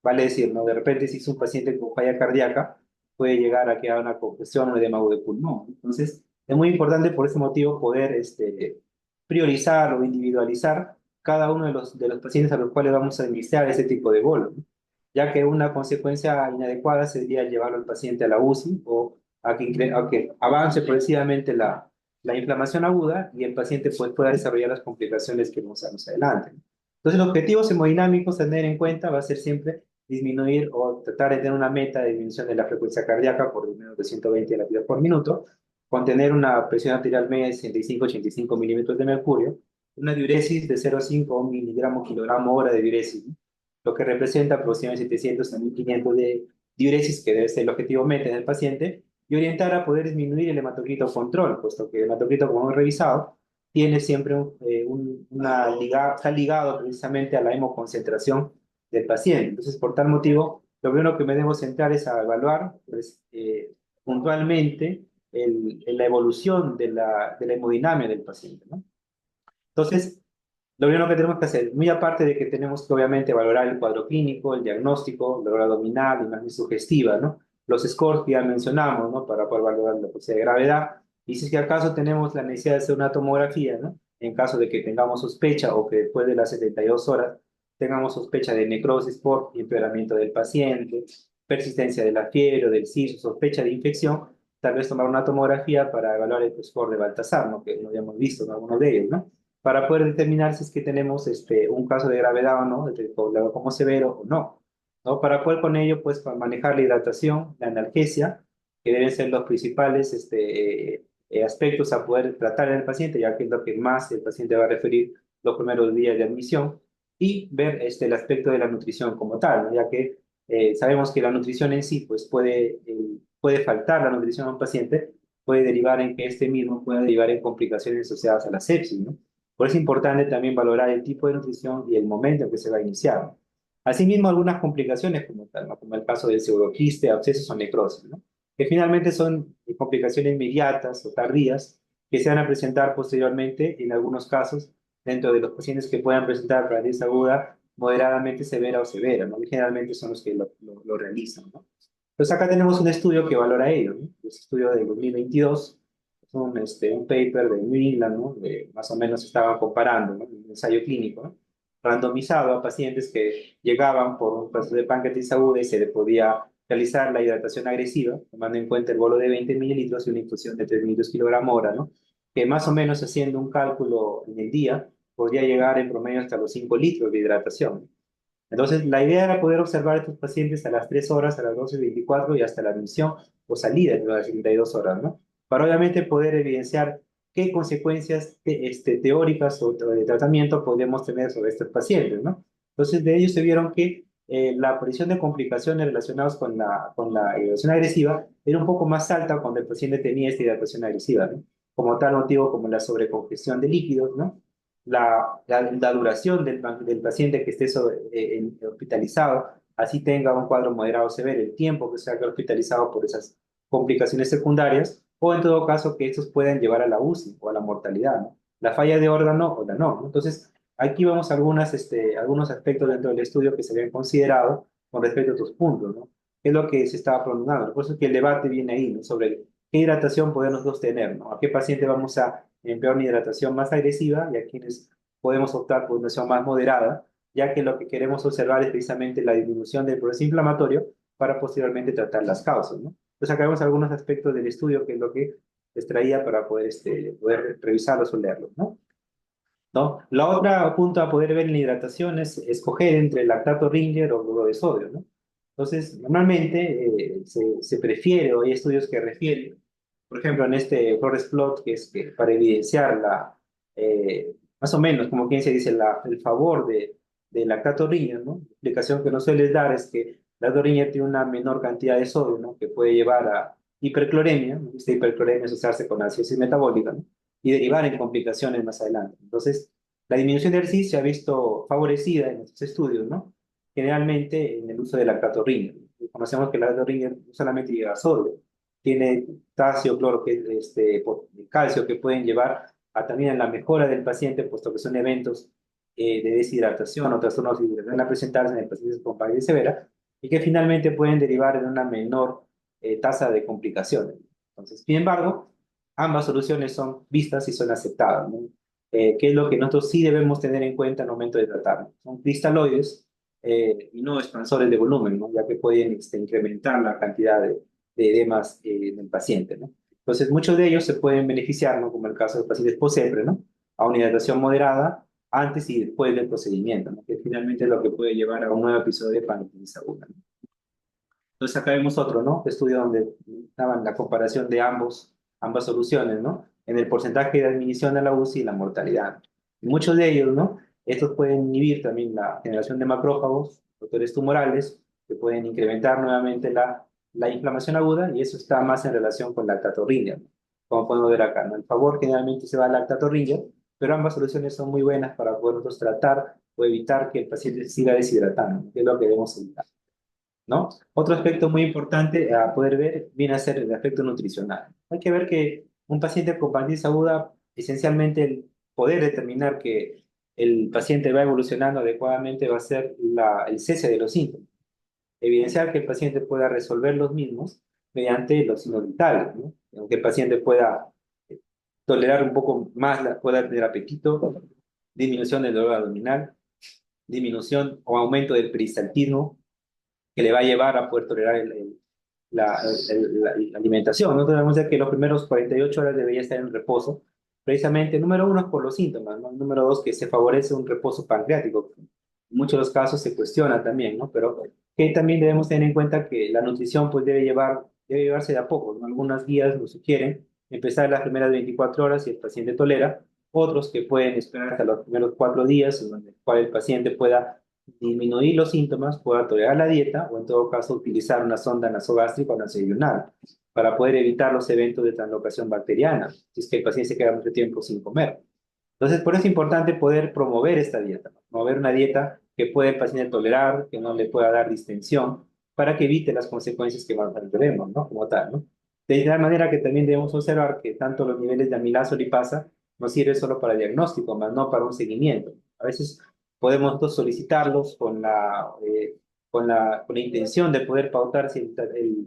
Vale decir, ¿no? De repente, si es un paciente con falla cardíaca, puede llegar a que haya una congestión o edema de pulmón. Entonces, es muy importante por ese motivo poder priorizar o individualizar cada uno de los pacientes a los cuales vamos a administrar ese tipo de bolo, ¿no? Ya que una consecuencia inadecuada sería llevarlo al paciente a la UCI o a que avance progresivamente la inflamación aguda y el paciente pues, pueda desarrollar las complicaciones que vamos a ver más adelante. Entonces, los objetivos hemodinámicos a tener en cuenta va a ser siempre disminuir o tratar de tener una meta de disminución de la frecuencia cardíaca por menos de 120 latidos por minuto, con tener una presión arterial media de 65-85 milímetros de mercurio, una diuresis de 0,5 miligramo kilogramo hora de diuresis, ¿no? Lo que representa aproximadamente 700 a 1500 de diuresis, que debe ser el objetivo meta en el paciente, y orientar a poder disminuir el hematocrito control, puesto que el hematocrito, como hemos revisado, tiene siempre está ligado precisamente a la hemoconcentración del paciente. Entonces, por tal motivo, lo primero que me debo centrar es a evaluar pues, puntualmente la evolución de la hemodinamia del paciente, ¿no? Entonces, lo primero que tenemos que hacer, muy aparte de que tenemos que obviamente valorar el cuadro clínico, el diagnóstico, la hora abdominal, la imagen sugestiva, ¿no? Los scores que ya mencionamos, ¿no? Para poder valorar la posibilidad de gravedad. Y si es que acaso tenemos la necesidad de hacer una tomografía, ¿no? En caso de que tengamos sospecha o que después de las 72 horas tengamos sospecha de necrosis por empeoramiento del paciente, persistencia de la fiebre o del CIS, sospecha de infección, tal vez tomar una tomografía para evaluar el score de Baltasar, ¿no? Que no habíamos visto en algunos de ellos, ¿no? Para poder determinar si es que tenemos un caso de gravedad o no, como severo o no, ¿no? Para poder con ello, pues, manejar la hidratación, la analgesia, que deben ser los principales aspectos a poder tratar en el paciente, ya que es lo que más el paciente va a referir los primeros días de admisión, y ver el aspecto de la nutrición como tal, ¿no? Ya que sabemos que la nutrición en sí, pues, puede faltar la nutrición a un paciente, puede derivar en que este mismo pueda derivar en complicaciones asociadas a la sepsis, ¿no? Por eso es importante también valorar el tipo de nutrición y el momento en que se va a iniciar. Asimismo, algunas complicaciones como tal, ¿no? Como el caso del pseudoquiste, abscesos o necrosis, ¿no? Que finalmente son complicaciones inmediatas o tardías que se van a presentar posteriormente en algunos casos dentro de los pacientes que puedan presentar parálisis aguda moderadamente severa o severa, ¿no? Y generalmente son los que lo realizan, ¿no? Entonces acá tenemos un estudio que valora ello, ¿no? Es estudio del 2022, es un paper de New England, ¿no? Más o menos estaban comparando, ¿no? Un ensayo clínico, ¿no? Randomizado a pacientes que llegaban por un proceso de pancreatitis aguda y se le podía realizar la hidratación agresiva, tomando en cuenta el bolo de 20 mililitros y una infusión de 3 mililitros kilogramo hora, ¿no? Que más o menos haciendo un cálculo en el día, podría llegar en promedio hasta los 5 litros de hidratación. Entonces, la idea era poder observar a estos pacientes a las 3 horas, a las 12:24 y hasta la admisión o salida de las 72 horas, ¿no? Para obviamente poder evidenciar qué consecuencias teóricas o de tratamiento podemos tener sobre estos pacientes, ¿no? Entonces, de ellos se vieron que la aparición de complicaciones relacionadas con la hidratación agresiva era un poco más alta cuando el paciente tenía esta hidratación agresiva, ¿no? Como tal motivo, como la sobrecongestión de líquidos, ¿no? La duración del paciente que esté hospitalizado, así tenga un cuadro moderado o severo, el tiempo que se haga hospitalizado por esas complicaciones secundarias, o en todo caso que estos puedan llevar a la UCI o a la mortalidad, ¿no? La falla de órgano o la no, ¿no? Entonces, aquí vamos a algunos aspectos dentro del estudio que se habían considerado con respecto a estos puntos, ¿no? ¿Qué es lo que se estaba pronunciando? Por eso es que el debate viene ahí, ¿no? Sobre qué hidratación podemos nosotros tener, ¿no? A qué paciente vamos a emplear una hidratación más agresiva y a quienes podemos optar por una hidratación más moderada, ya que lo que queremos observar es precisamente la disminución del proceso inflamatorio para posteriormente tratar las causas, ¿no? Entonces acá vemos algunos aspectos del estudio que es lo que les traía para poder revisarlos o leerlos, ¿no? ¿No? La otra punto a poder ver en la hidratación es escoger entre lactato Ringler o cloruro de sodio, ¿no? Entonces, normalmente se prefiere, o hay estudios que refieren, por ejemplo, en este Forest Plot, que es que para evidenciar más o menos, como quien se dice, el favor de lactato Ringler, ¿no? La explicación que nos suele dar es que el lactato Ringler tiene una menor cantidad de sodio, ¿no? Que puede llevar a hipercloremia, ¿no? Esta hipercloremia asociarse con acidosis metabólica, ¿no? Y derivar en complicaciones más adelante. Entonces, la disminución de ejercicio se ha visto favorecida en estos estudios, ¿no? Generalmente en el uso del lactatorrinio. Conocemos que el lactatorrinio no solamente lleva sodio, tiene potasio, cloro, calcio que pueden llevar también a la mejora del paciente, puesto que son eventos de deshidratación o trastornos que van a presentarse en el paciente con parálisis severa y que finalmente pueden derivar en una menor tasa de complicaciones. Entonces, sin embargo, ambas soluciones son vistas y son aceptadas, ¿no? ¿Qué es lo que nosotros sí debemos tener en cuenta al momento de tratarlo? Son cristaloides y no expansores de volumen, ¿no? Ya que pueden incrementar la cantidad de edemas en el paciente, ¿no? Entonces, muchos de ellos se pueden beneficiar, ¿no? Como el caso de pacientes post-EPRE, ¿no? A una hidratación moderada, antes y después del procedimiento, ¿no? Que finalmente es lo que puede llevar a un nuevo episodio de pancreatitis aguda, ¿no? Entonces acá vemos otro, ¿no? Estudio donde daban la comparación de ambas soluciones, ¿no? En el porcentaje de admisión a la UCI y la mortalidad. Y muchos de ellos, ¿no? Estos pueden inhibir también la generación de macrófagos, factores tumorales, que pueden incrementar nuevamente la inflamación aguda, y eso está más en relación con la lactatorrhina, ¿no? Como podemos ver acá, ¿no? El favor generalmente se va a la lactatorrhina, pero ambas soluciones son muy buenas para poderlos tratar o evitar que el paciente se siga deshidratando, que es lo que debemos evitar, ¿no? Otro aspecto muy importante a poder ver viene a ser el aspecto nutricional. Hay que ver que un paciente con pancreatitis aguda, esencialmente el poder determinar que el paciente va evolucionando adecuadamente va a ser el cese de los síntomas. Evidenciar que el paciente pueda resolver los mismos mediante los signos vitales, ¿no? Aunque el paciente pueda tolerar un poco más, pueda tener apetito, disminución del dolor abdominal, disminución o aumento del peristaltismo, que le va a llevar a poder tolerar la alimentación. Nosotros debemos decir que los primeros 48 horas debería estar en reposo, precisamente, número uno, por los síntomas, ¿no? Número dos, que se favorece un reposo pancreático. En muchos de los casos se cuestiona también, ¿no? Pero que también debemos tener en cuenta que la nutrición pues debe llevarse de a poco, ¿no? Algunas guías nos sugieren empezar las primeras 24 horas si el paciente tolera, otros que pueden esperar hasta los primeros 4 días, en el cual el paciente pueda disminuir los síntomas, pueda tolerar la dieta o en todo caso utilizar una sonda nasogástrica o nasodural para poder evitar los eventos de translocación bacteriana, si es que el paciente se queda mucho tiempo sin comer. Entonces, por eso es importante poder promover esta dieta, ¿no? Promover una dieta que pueda el paciente tolerar, que no le pueda dar distensión, para que evite las consecuencias que más tarde veremos, ¿no? Como tal, ¿no? De tal manera que también debemos observar que tanto los niveles de amilasa o lipasa no sirven solo para diagnóstico, más no para un seguimiento. A veces podemos nosotros solicitarlos con la intención de poder pautar si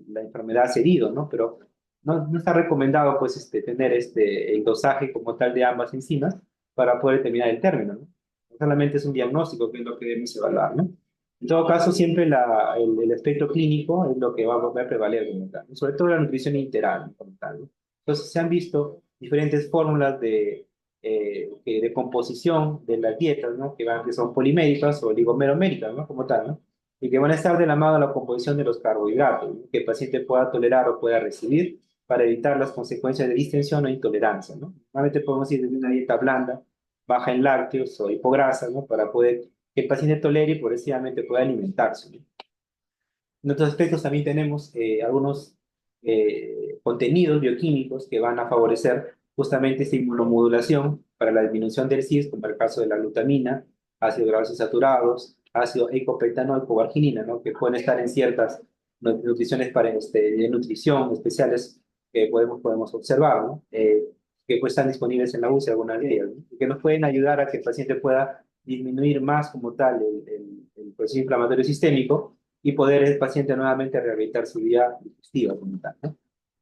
la enfermedad ha cedido, ¿no? Pero no está recomendado, pues, tener el dosaje como tal de ambas enzimas para poder determinar el término, ¿no? No solamente es un diagnóstico que es lo que debemos evaluar, ¿no? En todo caso, siempre el aspecto clínico es lo que va a volver a prevaler como tal, ¿no? Sobre todo la nutrición integral, ¿no? Como tal, ¿no? Entonces, se han visto diferentes fórmulas de composición de las dietas, ¿no? Que son poliméricas o oligomeroméricas, ¿no? Como tal, ¿no? Y que van a estar de la mano a la composición de los carbohidratos, ¿no? Que el paciente pueda tolerar o pueda recibir para evitar las consecuencias de distensión o intolerancia, ¿no? Normalmente podemos ir desde una dieta blanda, baja en lácteos o hipograsas, ¿no? Para poder que el paciente tolere y progresivamente pueda alimentarse, ¿no? En otros aspectos también tenemos algunos contenidos bioquímicos que van a favorecer justamente esta inmunomodulación para la disminución del CIS, como el caso de la glutamina, ácidos grasos saturados, ácido eicopentanoico, arginina, ¿no? Que pueden estar en ciertas nutriciones de nutrición especiales que podemos observar, ¿no? Que pues están disponibles en la UCI, algunas de ellas, ¿no? Y que nos pueden ayudar a que el paciente pueda disminuir más como tal el proceso inflamatorio sistémico y poder el paciente nuevamente rehabilitar su vía digestiva como tal, ¿no?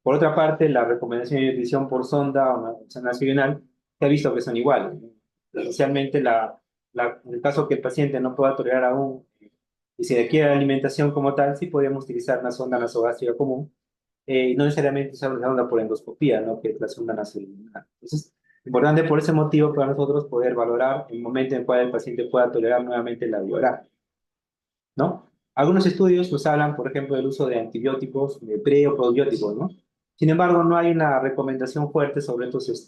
Por otra parte, la recomendación de nutrición por sonda o nacional se ha visto que son iguales, ¿no? Especialmente en el caso que el paciente no pueda tolerar aún y se requiere alimentación como tal, sí podemos utilizar una sonda nasogástrica común, no necesariamente usar una sonda por endoscopía, ¿no? Que es la sonda nasoilineal. Entonces, importante por ese motivo para nosotros poder valorar el momento en el cual el paciente pueda tolerar nuevamente la vía oral, ¿no? Algunos estudios nos hablan, por ejemplo, del uso de antibióticos, de pre o probióticos, ¿no? Sin embargo, no hay una recomendación fuerte sobre estos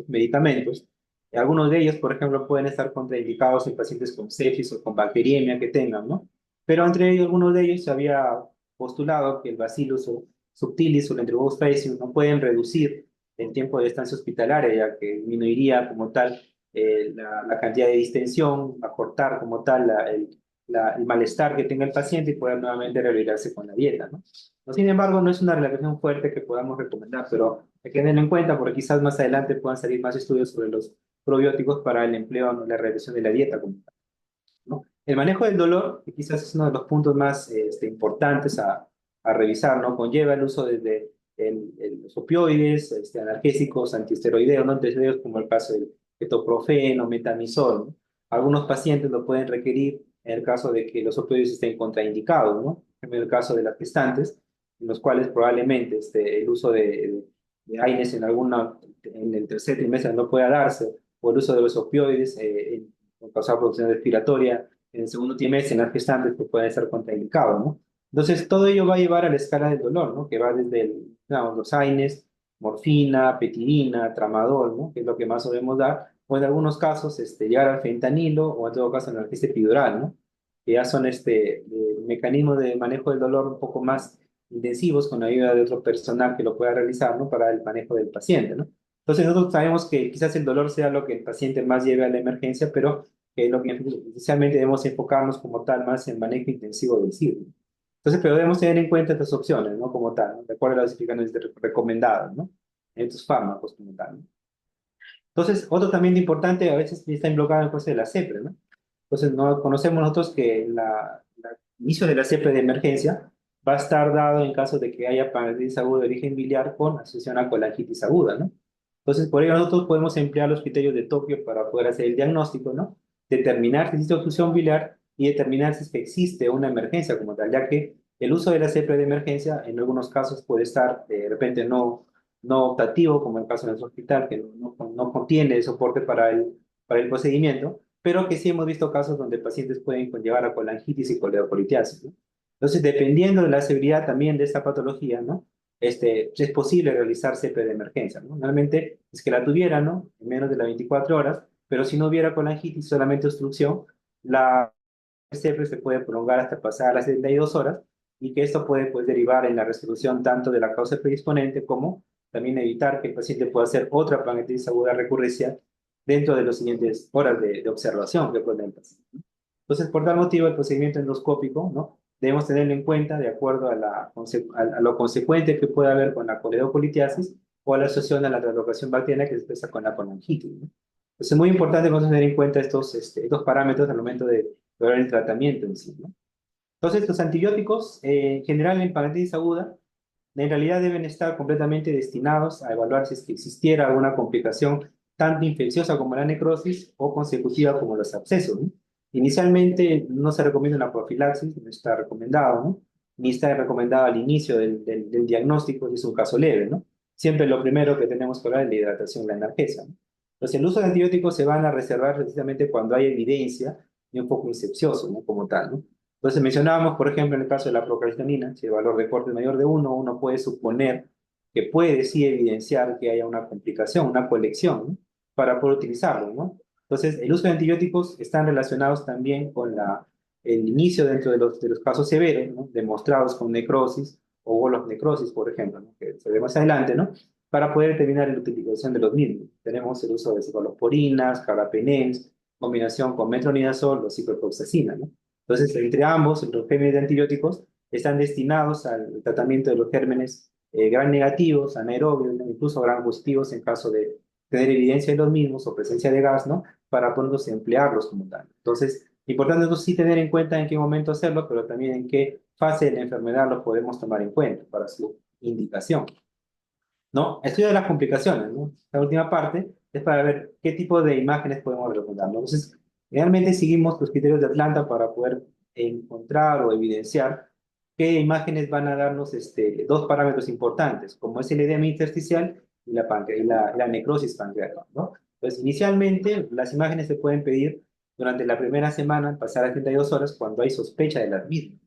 medicamentos. Algunos de ellos, por ejemplo, pueden estar contraindicados en pacientes con sepsis o con bacteriemia que tengan, ¿no? Pero entre ellos, algunos de ellos se había postulado que el Bacillus subtilis o el Enterococcus faecium no pueden reducir el tiempo de estancia hospitalaria, ya que disminuiría como tal la cantidad de distensión, acortar como tal el malestar que tenga el paciente y poder nuevamente rehabilitarse con la dieta, ¿no? Sin embargo, no es una relación fuerte que podamos recomendar, pero hay que tenerlo en cuenta porque quizás más adelante puedan salir más estudios sobre los probióticos para el empleo en la realización de la dieta como tal, ¿no? El manejo del dolor, que quizás es uno de los puntos más importantes a revisar, ¿no? Conlleva el uso desde los opioides, analgésicos, antiesteroideos, no antiesteroideos como el caso del ketoprofeno, metamizol, ¿no? Algunos pacientes lo pueden requerir en el caso de que los opioides estén contraindicados, ¿no? En el caso de las gestantes, en los cuales probablemente el uso de AINES en el tercer trimestre no pueda darse, o el uso de los opioides o causar producción respiratoria en el segundo trimestre en las gestantes, que puede ser contraindicado, ¿no? Entonces, todo ello va a llevar a la escala del dolor, ¿no? Que va desde digamos, los AINES, morfina, petidina, tramadol, ¿no? Que es lo que más solemos dar, o en algunos casos llegar al fentanilo, o en todo caso al analgésico epidural, ¿no? Que ya son mecanismos de manejo del dolor un poco más intensivos con la ayuda de otro personal que lo pueda realizar, ¿no? Para el manejo del paciente, ¿no? Entonces nosotros sabemos que quizás el dolor sea lo que el paciente más lleve a la emergencia, pero que lo que inicialmente debemos enfocarnos como tal más en manejo intensivo del SIDA. Entonces, pero debemos tener en cuenta estas opciones, ¿no? Como tal, ¿no? De acuerdo a las explicaciones recomendadas, ¿no? En estos fármacos como tal, ¿no? Entonces, otro también importante, a veces está invocado en el proceso de la CEPRE, ¿no? Entonces, no, conocemos nosotros que el inicio de la CEPRE de emergencia va a estar dado en caso de que haya pancreatitis aguda de origen biliar con asociación a colangitis aguda, ¿no? Entonces, por ello nosotros podemos emplear los criterios de Tokio para poder hacer el diagnóstico, ¿no? Determinar si existe obstrucción biliar y determinar si es que existe una emergencia como tal, ya que el uso de la CEPRE de emergencia en algunos casos puede estar de repente no optativo, como en el caso de nuestro hospital, que no contiene soporte para el procedimiento, pero que sí hemos visto casos donde pacientes pueden conllevar a colangitis y coledocolitiasis, ¿no? Entonces, dependiendo de la severidad también de esta patología, ¿no? Es posible realizar CP de emergencia, ¿no? Normalmente es que la tuviera, ¿no? En menos de las 24 horas, pero si no hubiera colangitis, solamente obstrucción, la CP se puede prolongar hasta pasar a las 72 horas y que esto puede pues, derivar en la resolución tanto de la causa predisponente como también evitar que el paciente pueda hacer otra pancreatitis aguda recurrencia dentro de las siguientes horas de observación que puede el paciente, ¿no? Entonces, por tal motivo, el procedimiento endoscópico, ¿no? Debemos tenerlo en cuenta de acuerdo a lo consecuente que pueda haber con la coledocolitiasis o a la asociación a la translocación bacteriana que se expresa con la colangitis, ¿no? Entonces, es muy importante tener en cuenta estos parámetros al momento de lograr el tratamiento en sí, ¿no? Entonces, los antibióticos, en general en pancreatitis aguda, en realidad deben estar completamente destinados a evaluar si es que existiera alguna complicación tanto infecciosa como la necrosis o consecutiva como los abscesos, ¿no? Inicialmente no se recomienda una profilaxis, no está recomendado, ¿no? Ni está recomendado al inicio del diagnóstico si es un caso leve, ¿no? Siempre lo primero que tenemos que hablar es la hidratación, la analgesia, ¿no? Entonces, el uso de antibióticos se van a reservar precisamente cuando hay evidencia de un foco infeccioso, ¿no? Como tal, ¿no? Entonces mencionábamos, por ejemplo, en el caso de la procalcitonina, si el valor de corte es mayor de uno puede suponer que puede sí evidenciar que haya una complicación, una colección, ¿no? Para poder utilizarlo, ¿no? Entonces, el uso de antibióticos están relacionados también con el inicio dentro de los casos severos, ¿no? Demostrados con necrosis o bolos necrosis, por ejemplo, ¿no? Que se ve más adelante, ¿no? Para poder determinar la utilización de los mismos. Tenemos el uso de cefaloporinas, carbapenems, combinación con metronidazol o ciprofloxacina, ¿no? Entonces, entre ambos, los gérmenes de antibióticos están destinados al tratamiento de los gérmenes gram negativos, anaerobios, ¿no? Incluso gram positivos en caso de tener evidencia de los mismos o presencia de gas, ¿no? Para poderlos emplearlos como tal. Entonces, importante es sí tener en cuenta en qué momento hacerlo, pero también en qué fase de la enfermedad lo podemos tomar en cuenta para su indicación, ¿no? Estudio de las complicaciones, ¿no? La última parte es para ver qué tipo de imágenes podemos recomendar, ¿no? Entonces, realmente seguimos los criterios de Atlanta para poder encontrar o evidenciar qué imágenes van a darnos dos parámetros importantes, como es el edema intersticial y la necrosis pancreática, ¿no? Entonces, inicialmente, las imágenes se pueden pedir durante la primera semana, pasar a 32 horas, cuando hay sospecha de las mismas.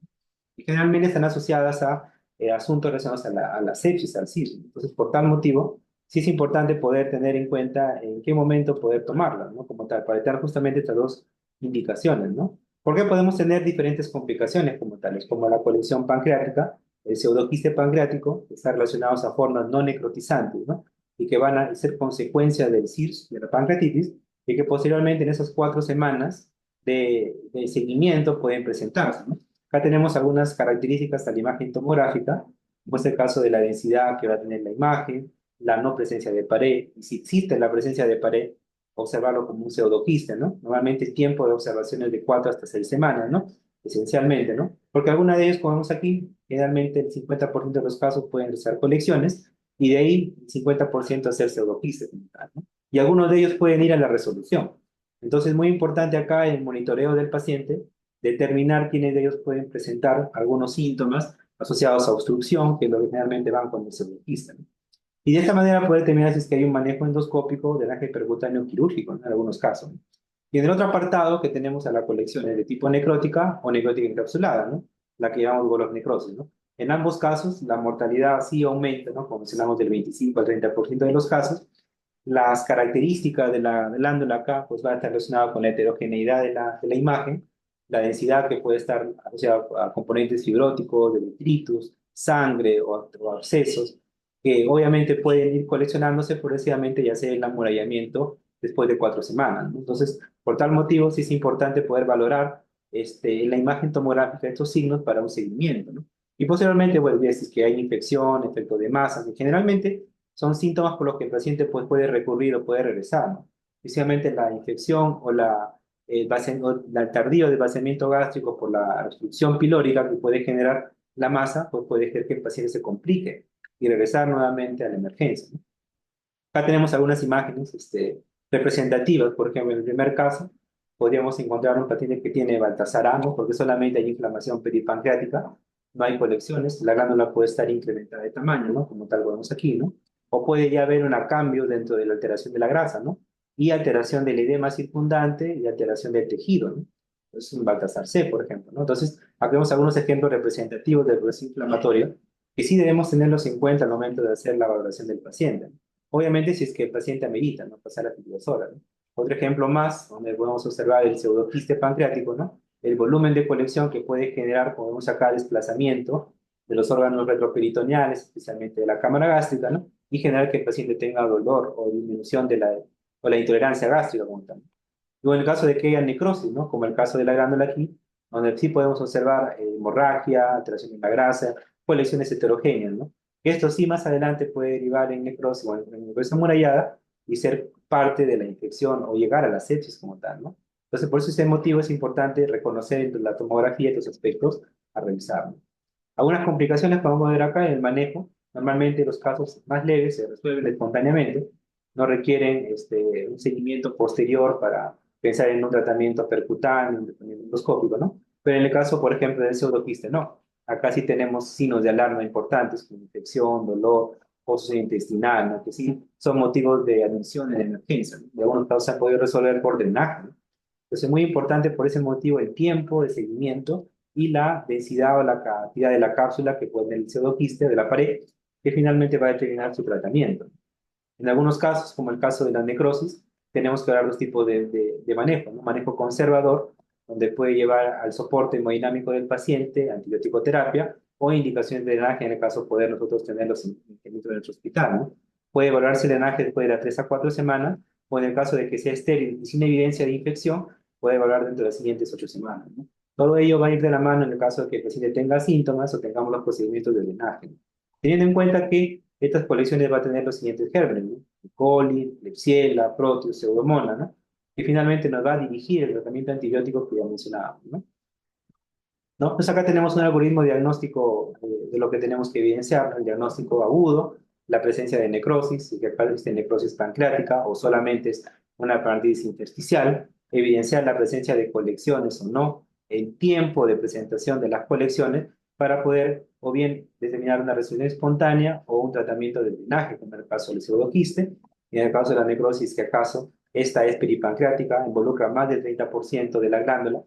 Y generalmente están asociadas a asuntos relacionados a la sepsis, al SIDS. Entonces, por tal motivo, sí es importante poder tener en cuenta en qué momento poder tomarla, ¿no? Como tal, para tener justamente estas dos indicaciones, ¿no? Porque podemos tener diferentes complicaciones como tales, como la colección pancreática, el pseudoquiste pancreático, que están relacionados a formas no necrotizantes, ¿no? Y que van a ser consecuencia del SIRS, de la pancreatitis, y que posteriormente en esas 4 semanas de seguimiento pueden presentarse, ¿no? Acá tenemos algunas características de la imagen tomográfica, como es el caso de la densidad que va a tener la imagen, la no presencia de pared, y si existe la presencia de pared, observarlo como un pseudoquiste, ¿no? Normalmente el tiempo de observación es de 4 hasta 6 semanas, ¿no? Esencialmente, ¿no? Porque alguna de ellos, como vemos aquí, generalmente el 50% de los casos pueden ser colecciones, y de ahí el 50% hacer pseudoquistes, ¿no? Y algunos de ellos pueden ir a la resolución. Entonces, muy importante acá el monitoreo del paciente, determinar quiénes de ellos pueden presentar algunos síntomas asociados a obstrucción, que generalmente van con el pseudoquista, ¿no? Y de esta manera poder determinar si es que hay un manejo endoscópico del ángel percutáneo quirúrgico, ¿no? En algunos casos, ¿no? Y en el otro apartado que tenemos a la colección de tipo necrótica o necrótica encapsulada, ¿no? La que llamamos golonecrosis, ¿no? En ambos casos, la mortalidad sí aumenta, ¿no? Como mencionamos, del 25 al 30% de los casos. Las características de la glándula acá, pues va a estar relacionada con la heterogeneidad de la imagen, la densidad que puede estar asociada a componentes fibróticos, de detritus, sangre o abscesos, que obviamente pueden ir coleccionándose progresivamente y hacer el amurallamiento después de 4 semanas, ¿no? Entonces, por tal motivo, sí es importante poder valorar la imagen tomográfica de estos signos para un seguimiento, ¿no? Y posteriormente, bueno, si es que hay infección, efecto de masa, que generalmente son síntomas por los que el paciente pues, puede recurrir o puede regresar, ¿no? Especialmente la infección o el tardío desvaciamiento gástrico por la obstrucción pilórica que puede generar la masa, pues puede hacer que el paciente se complique y regresar nuevamente a la emergencia, ¿no? Acá tenemos algunas imágenes representativas. Por ejemplo, en el primer caso, podríamos encontrar un paciente que tiene baltasaramo, porque solamente hay inflamación peripancreática, no hay colecciones, la glándula puede estar incrementada de tamaño, ¿no? Como tal vemos aquí, ¿no? O puede ya haber un cambio dentro de la alteración de la grasa, ¿no? Y alteración del edema circundante y alteración del tejido, ¿no? Es un Baltasar C, por ejemplo, ¿no? Entonces, aquí vemos algunos ejemplos representativos del proceso inflamatorio que sí debemos tenerlos en cuenta al momento de hacer la valoración del paciente, ¿no? Obviamente, si es que el paciente amerita, ¿no? Pasar a 22 horas, ¿no? Otro ejemplo más, donde podemos observar el pseudoquiste pancreático, ¿no? El volumen de colección que puede generar, podemos sacar desplazamiento de los órganos retroperitoneales, especialmente de la cámara gástrica, ¿no? Y generar que el paciente tenga dolor o disminución o la intolerancia gástrica, como tal. Luego, en el caso de que haya necrosis, ¿no? Como el caso de la glándula aquí, donde sí podemos observar hemorragia, alteración en la grasa, colecciones heterogéneas, ¿no? Esto sí más adelante puede derivar en necrosis o en necrosis amurallada y ser parte de la infección o llegar a la sepsis como tal, ¿no? Entonces, por eso ese motivo es importante reconocer en la tomografía estos aspectos a revisar, ¿no? Algunas complicaciones que vamos a ver acá en el manejo. Normalmente los casos más leves se resuelven espontáneamente, no requieren un seguimiento posterior para pensar en un tratamiento percutáneo, un tratamiento endoscópico, ¿no? Pero en el caso, por ejemplo, del pseudoquiste, no. Acá sí tenemos signos de alarma importantes como infección, dolor, fosa intestinal, ¿no? Que sí son motivos de admisión en emergencia, ¿no? De algunos casos se han podido resolver por drenaje, ¿no? Entonces es muy importante por ese motivo el tiempo de seguimiento y la densidad o la cantidad de la cápsula que pone el pseudoquiste de la pared, que finalmente va a determinar su tratamiento. En algunos casos, como el caso de la necrosis, tenemos que dar dos tipos de manejo, ¿no? Manejo conservador, donde puede llevar al soporte hemodinámico del paciente, antibiótico terapia, o indicaciones de drenaje, en el caso de poder nosotros tenerlos dentro de nuestro hospital, ¿no? Puede evaluarse el drenaje después de las 3 a 4 semanas, o en el caso de que sea estéril y sin evidencia de infección, puede evaluar dentro de las siguientes 8 semanas, ¿no? Todo ello va a ir de la mano en el caso de que el paciente tenga síntomas o tengamos los procedimientos de drenaje, ¿no? Teniendo en cuenta que estas colecciones va a tener los siguientes gérmenes, ¿no? E. coli, Klebsiella, Proteus, Pseudomonas, ¿no? Que finalmente nos va a dirigir el tratamiento antibiótico que ya mencionábamos, ¿no? ¿No? Pues acá tenemos un algoritmo diagnóstico de lo que tenemos que evidenciar, el diagnóstico agudo, la presencia de necrosis, si acá existe necrosis pancreática o solamente es una parálisis intersticial, evidenciar la presencia de colecciones o no, el tiempo de presentación de las colecciones para poder o bien determinar una resolución espontánea o un tratamiento de drenaje, como en el caso del pseudoquiste, y en el caso de la necrosis, que acaso esta es peripancreática, involucra más del 30% de la glándula,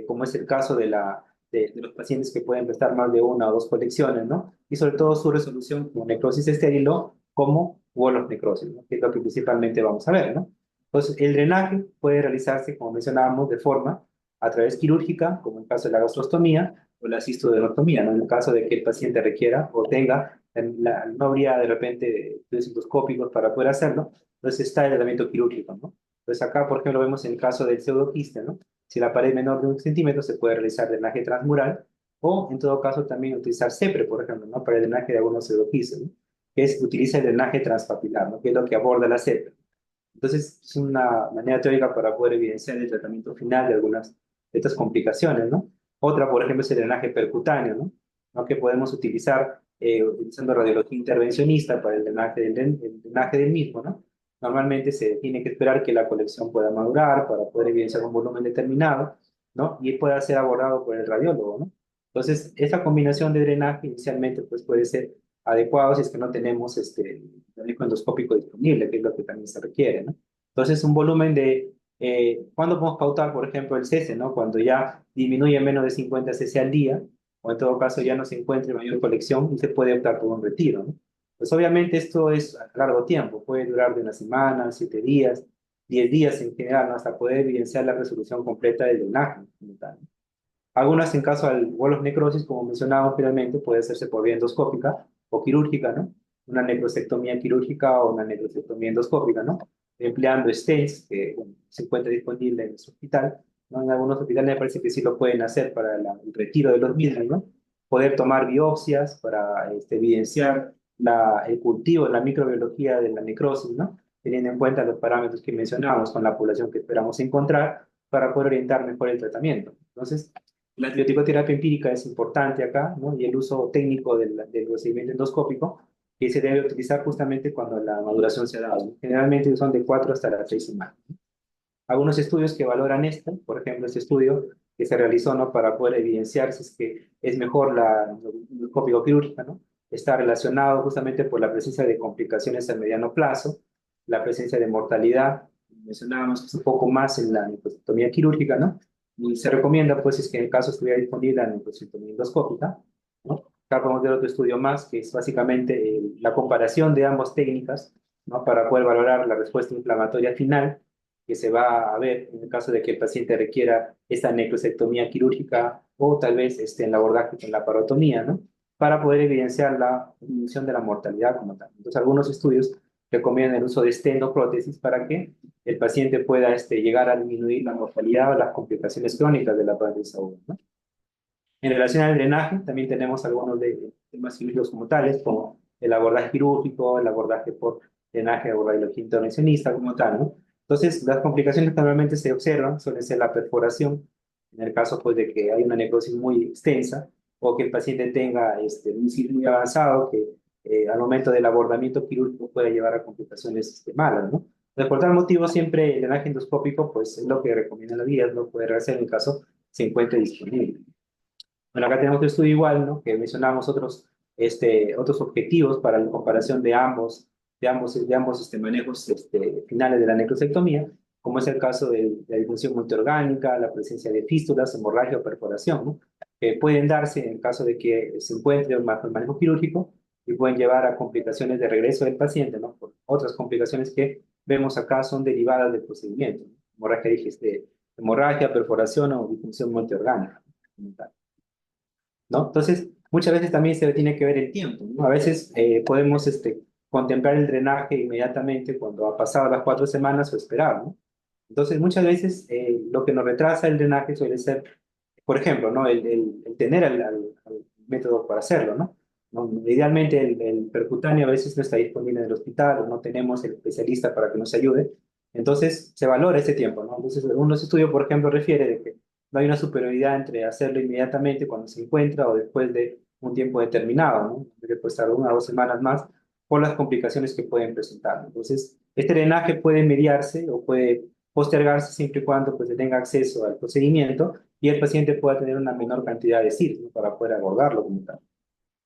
como es el caso de los pacientes que pueden prestar más de una o dos colecciones, ¿no? Y sobre todo su resolución como necrosis estéril o como wall of necrosis, ¿no? Que es lo que principalmente vamos a ver, ¿no? Entonces, el drenaje puede realizarse, como mencionábamos, de forma a través quirúrgica, como en el caso de la gastrostomía o la cistodermotomía, ¿no? En el caso de que el paciente requiera o tenga, no habría de repente estudios endoscópicos para poder hacerlo, entonces está el tratamiento quirúrgico, ¿no? Entonces acá, por ejemplo, vemos en el caso del pseudoquiste, ¿no? Si la pared es menor de 1 centímetro, se puede realizar drenaje transmural o, en todo caso, también utilizar CEPRE, por ejemplo, ¿no? Para el drenaje de algunos pseudoquistes, ¿no? Que utiliza el drenaje transpapilar, ¿no? Que es lo que aborda la CEPRE. Entonces, es una manera teórica para poder evidenciar el tratamiento final de algunas de estas complicaciones, ¿no? Otra, por ejemplo, es el drenaje percutáneo, ¿no? ¿No? Que podemos utilizar utilizando radiología intervencionista para el drenaje del mismo, ¿no? Normalmente se tiene que esperar que la colección pueda madurar para poder evidenciar un volumen determinado, ¿no? Y pueda ser abordado por el radiólogo, ¿no? Entonces, esta combinación de drenaje inicialmente pues, puede ser adecuado si es que no tenemos manejo endoscópico disponible, que es lo que también se requiere, ¿no? Entonces, un volumen de ¿Cuándo podemos pautar, por ejemplo, el cese, ¿no? Cuando ya disminuye menos de 50 cc al día, o en todo caso ya no se encuentre mayor colección y se puede optar por un retiro, ¿no? Pues obviamente esto es a largo tiempo, puede durar de una semana, 7 días, 10 días en general, ¿no? Hasta poder evidenciar la resolución completa del drenaje como tal, ¿no? Algunas, en caso al bolos necrosis, como mencionábamos finalmente, puede hacerse por vía endoscópica o quirúrgica, ¿no? Una necrosectomía quirúrgica o una necrosectomía endoscópica, ¿no? Empleando stents, que bueno, se encuentra disponible en nuestro hospital, ¿no? En algunos hospitales me parece que sí lo pueden hacer para el retiro de los mismos, ¿no? Poder tomar biopsias para evidenciar el cultivo, la microbiología de la necrosis, ¿no? Teniendo en cuenta los parámetros que mencionábamos con la población que esperamos encontrar para poder orientar mejor el tratamiento. Entonces, la antibiótico-terapia empírica es importante acá, ¿no? Y el uso técnico del procedimiento endoscópico, que se debe utilizar justamente cuando la maduración se ha dado, ¿no? Generalmente son de 4 hasta las 6 semanas. Algunos estudios que valoran esto, por ejemplo, este estudio que se realizó, ¿no? Para poder evidenciar si es que es mejor la endoscópico quirúrgica, ¿no? Está relacionado justamente por la presencia de complicaciones a mediano plazo, la presencia de mortalidad, mencionábamos que es un poco más en la necrosectomía quirúrgica, ¿no? Y se recomienda, pues, es que en el caso estuviera disponible la necrosectomía endoscópica, ¿no? Acá podemos ver otro estudio más, que es básicamente la comparación de ambas técnicas, ¿no? Para poder valorar la respuesta inflamatoria final que se va a ver en el caso de que el paciente requiera esta necrosectomía quirúrgica o tal vez en el abordaje con la parotomía, ¿no? Para poder evidenciar la disminución de la mortalidad como tal. Entonces, algunos estudios recomiendan el uso de estenoprótesis para que el paciente pueda llegar a disminuir la mortalidad o las complicaciones crónicas de la parálisis aguda, ¿no? En relación al drenaje, también tenemos algunos de temas quirúrgicos como tales, como el abordaje quirúrgico, el abordaje por drenaje o radiología intervencionista como tal, ¿no? Entonces, las complicaciones que normalmente se observan suelen ser la perforación, en el caso pues de que hay una necrosis muy extensa o que el paciente tenga un sitio muy avanzado que al momento del abordamiento quirúrgico puede llevar a complicaciones malas, ¿no? Entonces, por tal motivo, siempre el drenaje endoscópico pues, es lo que recomienda la guía, no puede hacer en el caso se encuentre disponible. Bueno, acá tenemos otro estudio igual, ¿no? Que mencionamos otros objetivos para la comparación de ambos manejos finales de la necrosectomía, como es el caso de la disfunción multiorgánica, la presencia de fístulas, hemorragia o perforación, ¿no? Que pueden darse en caso de que se encuentre un manejo quirúrgico y pueden llevar a complicaciones de regreso del paciente, ¿no? Por otras complicaciones que vemos acá son derivadas del procedimiento, ¿no? Hemorragia, perforación o disfunción multiorgánica, ¿no? Entonces, muchas veces también se tiene que ver el tiempo, ¿no? A veces podemos contemplar el drenaje inmediatamente cuando ha pasado las 4 semanas o esperar, ¿no? Entonces, muchas veces lo que nos retrasa el drenaje suele ser, por ejemplo, ¿no? El tener al método para hacerlo, ¿no? ¿No? Idealmente el percutáneo a veces no está disponible en el hospital o no tenemos el especialista para que nos ayude. Entonces, se valora ese tiempo, ¿no? Entonces, algunos estudios, por ejemplo, refiere de que no hay una superioridad entre hacerlo inmediatamente cuando se encuentra o después de un tiempo determinado, ¿no? Que puede estar 1 o 2 semanas más por las complicaciones que pueden presentar. Entonces, este drenaje puede mediarse o puede postergarse siempre y cuando pues, se tenga acceso al procedimiento y el paciente pueda tener una menor cantidad de CIRS, ¿no? Para poder abordarlo como tal,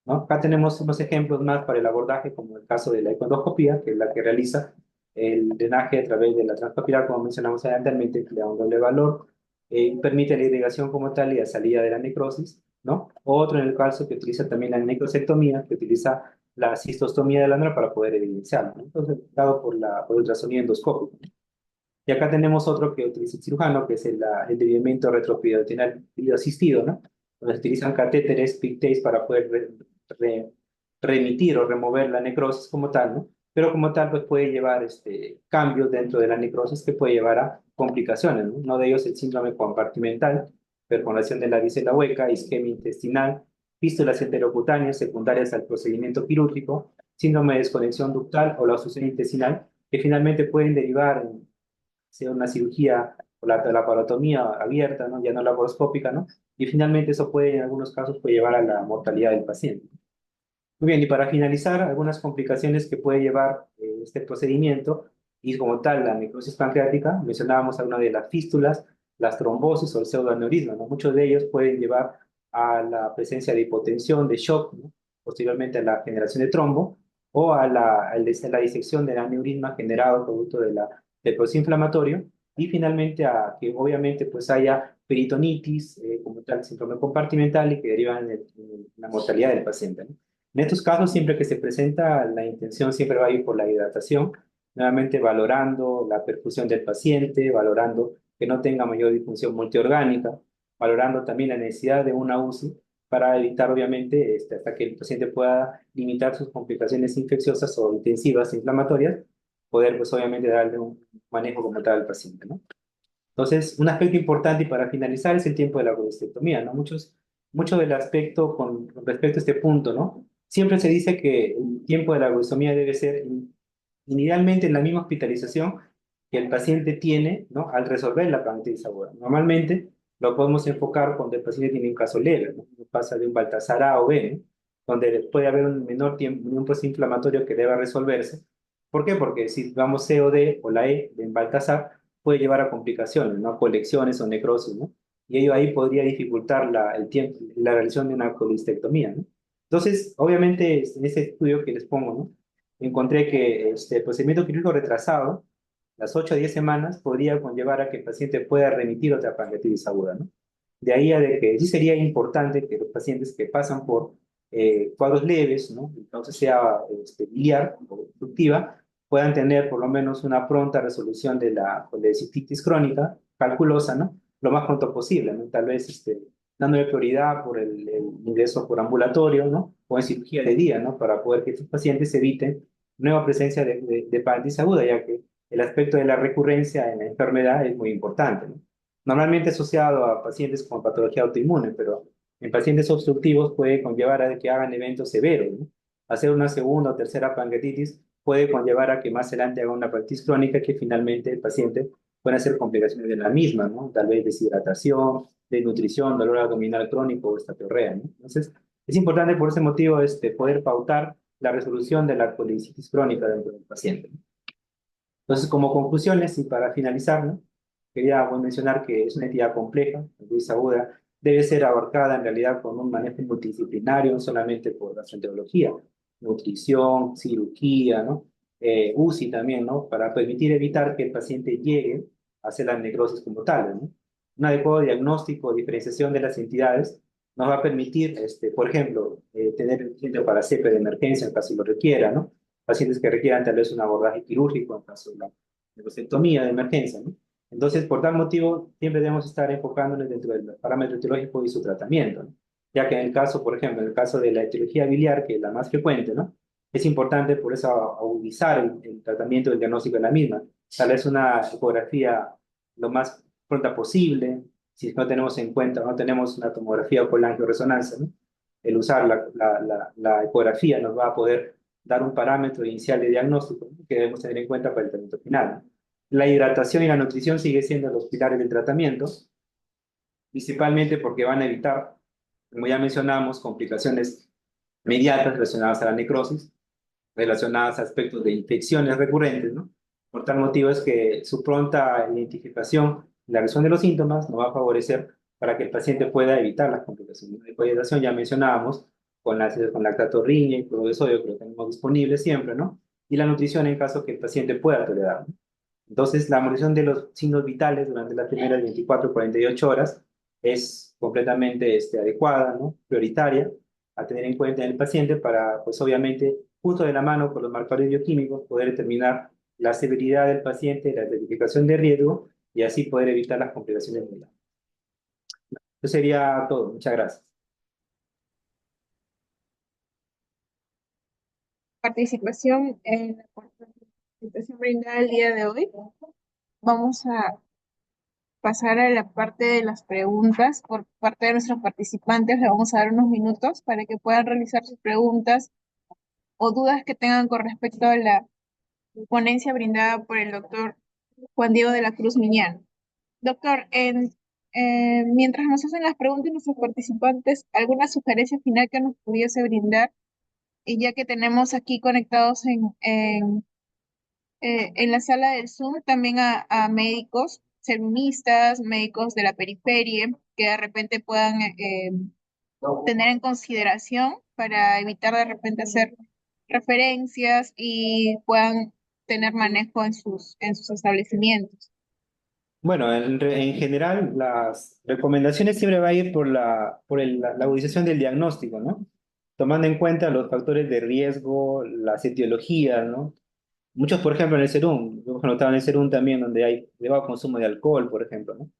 ¿no? Acá tenemos unos ejemplos más para el abordaje, como el caso de la econdoscopía, que es la que realiza el drenaje a través de la transpapilar, como mencionamos anteriormente, que le da un doble valor, permite la irrigación como tal y la salida de la necrosis, ¿no? Otro en el caso que utiliza también la necrosectomía, que utiliza la cistostomía de la andra para poder evidenciarlo, ¿no? Entonces, dado por ultrasonido endoscópico. Y acá tenemos otro que utiliza el cirujano, que es el desviamiento retroperitoneal asistido, ¿no? Donde se utilizan catéteres, PICTACE para poder re- remitir o remover la necrosis como tal, ¿no? Pero como tal, pues puede llevar cambios dentro de la necrosis que puede llevar a complicaciones, ¿no? Uno de ellos es el síndrome compartimental, perforación de la víscera hueca, isquemia intestinal, fístulas enterocutáneas secundarias al procedimiento quirúrgico, síndrome de desconexión ductal o la obstrucción intestinal, que finalmente pueden derivar en sea una cirugía o la laparotomía abierta, ¿no? Ya no laparoscópica, ¿no? Y finalmente eso puede, en algunos casos, puede llevar a la mortalidad del paciente. Muy bien, y para finalizar, algunas complicaciones que puede llevar este procedimiento, y como tal, la necrosis pancreática, mencionábamos alguna de las fístulas, las trombosis o el pseudoaneurisma, ¿no? Muchos de ellos pueden llevar a la presencia de hipotensión, de shock, ¿no? Posteriormente a la generación de trombo, o a la disección del aneurisma generado producto del proceso inflamatorio, y finalmente a que obviamente pues haya peritonitis, como tal, síndrome compartimental y que derivan en la mortalidad del paciente, ¿no? En estos casos, siempre que se presenta, la intención siempre va a ir por la hidratación, nuevamente valorando la perfusión del paciente, valorando que no tenga mayor disfunción multiorgánica, valorando también la necesidad de una UCI para evitar, obviamente, hasta que el paciente pueda limitar sus complicaciones infecciosas o intensivas inflamatorias, poder, pues, obviamente, darle un manejo como tal al paciente, ¿no? Entonces, un aspecto importante y para finalizar es el tiempo de la colestectomía, ¿no? Mucho del aspecto con respecto a este punto, ¿no? Siempre se dice que el tiempo de la colestomía debe ser idealmente en la misma hospitalización que el paciente tiene, ¿no? Al resolver la pancreatitis aguda. Normalmente lo podemos enfocar cuando el paciente tiene un caso leve, ¿no? Pasa de un Baltasar A o B, ¿no? Donde puede haber un menor tiempo, un proceso inflamatorio que deba resolverse. ¿Por qué? Porque si vamos C o D o la E de Baltasar, puede llevar a complicaciones, ¿no? Colecciones o necrosis, ¿no? Y ello ahí podría dificultar el tiempo, la realización de una colistectomía, ¿no? Entonces, obviamente, en ese estudio que les pongo, ¿no? Encontré que el procedimiento quirúrgico retrasado, las 8 a 10 semanas, podría conllevar a que el paciente pueda remitir otra pancreatitis aguda, ¿no? De ahí a de que sí sería importante que los pacientes que pasan por cuadros leves, ¿no? La causa sea biliar o obstructiva, puedan tener por lo menos una pronta resolución de la colecistitis crónica, calculosa, ¿no? Lo más pronto posible, ¿no? Tal vez dándole prioridad por el ingreso por ambulatorio, ¿no? O en cirugía de día, ¿no? Para poder que estos pacientes eviten nueva presencia de parálisis aguda, ya que el aspecto de la recurrencia en la enfermedad es muy importante, ¿no? Normalmente asociado a pacientes con patología autoinmune, pero en pacientes obstructivos puede conllevar a que hagan eventos severos, ¿no? Hacer una segunda o tercera pancreatitis puede conllevar a que más adelante haga una pancreatitis crónica que finalmente el paciente puede hacer complicaciones de la misma, ¿no? Tal vez deshidratación, desnutrición, dolor abdominal crónico o estatorrea, ¿no? Entonces, es importante por ese motivo poder pautar la resolución de la colicitis crónica dentro del paciente, ¿no? Entonces, como conclusiones y para finalizar, ¿no? Quería mencionar que es una entidad compleja, la colicitis aguda, debe ser abarcada en realidad con un manejo multidisciplinario, no solamente por gastroenterología, nutrición, cirugía, ¿no? UCI también, ¿no? Para permitir evitar que el paciente llegue a hacer la necrosis como tal, ¿no? Un adecuado diagnóstico, diferenciación de las entidades nos va a permitir, por ejemplo, tener el centro para CEPE de emergencia en caso lo requiera, ¿no? Pacientes que requieran tal vez un abordaje quirúrgico en caso de la neurostectomía de emergencia, ¿no? Entonces, por tal motivo, siempre debemos estar enfocándonos dentro del parámetro etiológico y su tratamiento, ¿no? Ya que en el caso, por ejemplo, en el caso de la etiología biliar, que es la más frecuente, ¿no? Es importante por eso agudizar el tratamiento del diagnóstico de la misma. Tal vez una ecografía lo más pronta posible, si no tenemos en cuenta, no tenemos una tomografía o colangioresonancia, ¿no? El usar la ecografía nos va a poder dar un parámetro inicial de diagnóstico, ¿no? Que debemos tener en cuenta para el tratamiento final, ¿no? La hidratación y la nutrición sigue siendo los pilares del tratamiento, principalmente porque van a evitar, como ya mencionamos, complicaciones inmediatas relacionadas a la necrosis, relacionadas a aspectos de infecciones recurrentes, ¿no? Por tal motivo es que su pronta identificación y la reducción de los síntomas nos va a favorecer para que el paciente pueda evitar las complicaciones. La hidratación ya mencionábamos, con lactato riña y cloruro de sodio que lo tenemos disponible siempre, ¿no? Y la nutrición en caso que el paciente pueda tolerar, ¿no? Entonces, la monitorización de los signos vitales durante las primeras 24 48 horas es completamente adecuada, ¿no? Prioritaria a tener en cuenta en el paciente para, pues obviamente, junto de la mano con los marcadores bioquímicos, poder determinar la severidad del paciente, la identificación de riesgo y así poder evitar las complicaciones de la. Eso sería todo. Muchas gracias. Participación en la participación brindada el día de hoy. Vamos a pasar a la parte de las preguntas por parte de nuestros participantes. Le vamos a dar unos minutos para que puedan realizar sus preguntas o dudas que tengan con respecto a la ponencia brindada por el doctor Juan Diego de la Cruz Miñán. Doctor, mientras nos hacen las preguntas nuestros participantes, ¿alguna sugerencia final que nos pudiese brindar? Y ya que tenemos aquí conectados en la sala del Zoom también a médicos, servistas, médicos de la periferia, que de repente puedan tener en consideración para evitar de repente hacer referencias y puedan tener manejo en sus establecimientos. Bueno, en general, las recomendaciones siempre va a ir por la agudización del diagnóstico, ¿no? Tomando en cuenta los factores de riesgo, las etiologías, ¿no? Muchos, por ejemplo, en el serum, lo hemos notado en el serum también, donde hay elevado consumo de alcohol, por ejemplo, ¿no?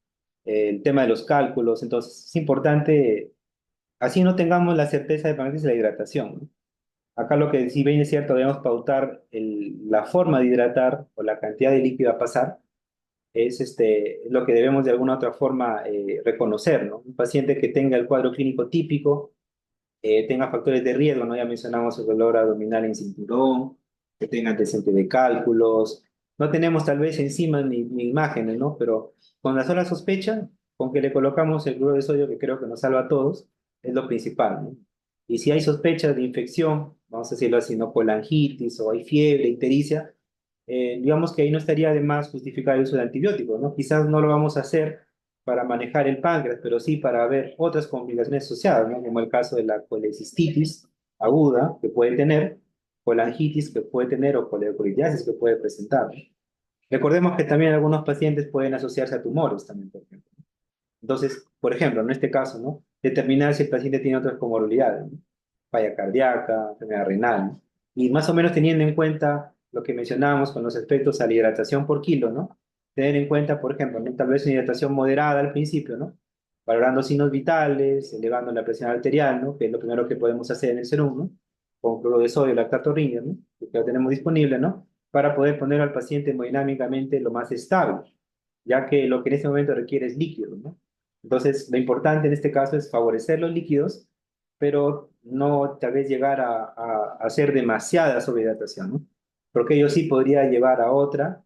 El tema de los cálculos, entonces es importante, así no tengamos la certeza de parálisis de la hidratación, ¿no? Acá lo que sí bien es cierto, debemos pautar la forma de hidratar o la cantidad de líquido a pasar es lo que debemos de alguna otra forma reconocer, ¿no? Un paciente que tenga el cuadro clínico típico, tenga factores de riesgo, ¿no? Ya mencionamos el dolor abdominal en cinturón, que tenga antecedentes de cálculos, no tenemos tal vez enzimas ni imágenes, ¿no? Pero con la sola sospecha, con que le colocamos el cloruro de sodio, que creo que nos salva a todos, es lo principal, ¿no? Y si hay sospechas de infección, vamos a decirlo así, ¿no? Colangitis o hay fiebre, ictericia, digamos que ahí no estaría de más justificar el uso de antibióticos, ¿no? Quizás no lo vamos a hacer para manejar el páncreas, pero sí para ver otras complicaciones asociadas, ¿no? Como el caso de la colecistitis aguda que puede tener, colangitis que puede tener o coledocolitiasis que puede presentar, ¿no? Recordemos que también algunos pacientes pueden asociarse a tumores también, por ejemplo. Entonces, por ejemplo, en este caso, ¿no? Determinar si el paciente tiene otras comorbilidades, ¿no? Falla cardíaca, enfermedad renal, ¿no? Y más o menos teniendo en cuenta lo que mencionábamos con los aspectos a la hidratación por kilo, ¿no? Tener en cuenta, por ejemplo, ¿no? Tal vez una hidratación moderada al principio, ¿no? Valorando signos vitales, elevando la presión arterial, ¿no? Que es lo primero que podemos hacer en el serum, ¿no? Con cloruro de sodio, lactato ringer, ¿no? Que lo tenemos disponible, ¿no? Para poder poner al paciente hemodinámicamente lo más estable, ya que lo que en este momento requiere es líquido, ¿no? Entonces, lo importante en este caso es favorecer los líquidos, pero no tal vez llegar a hacer demasiada sobrehidratación, ¿no? Porque ello sí podría llevar a otra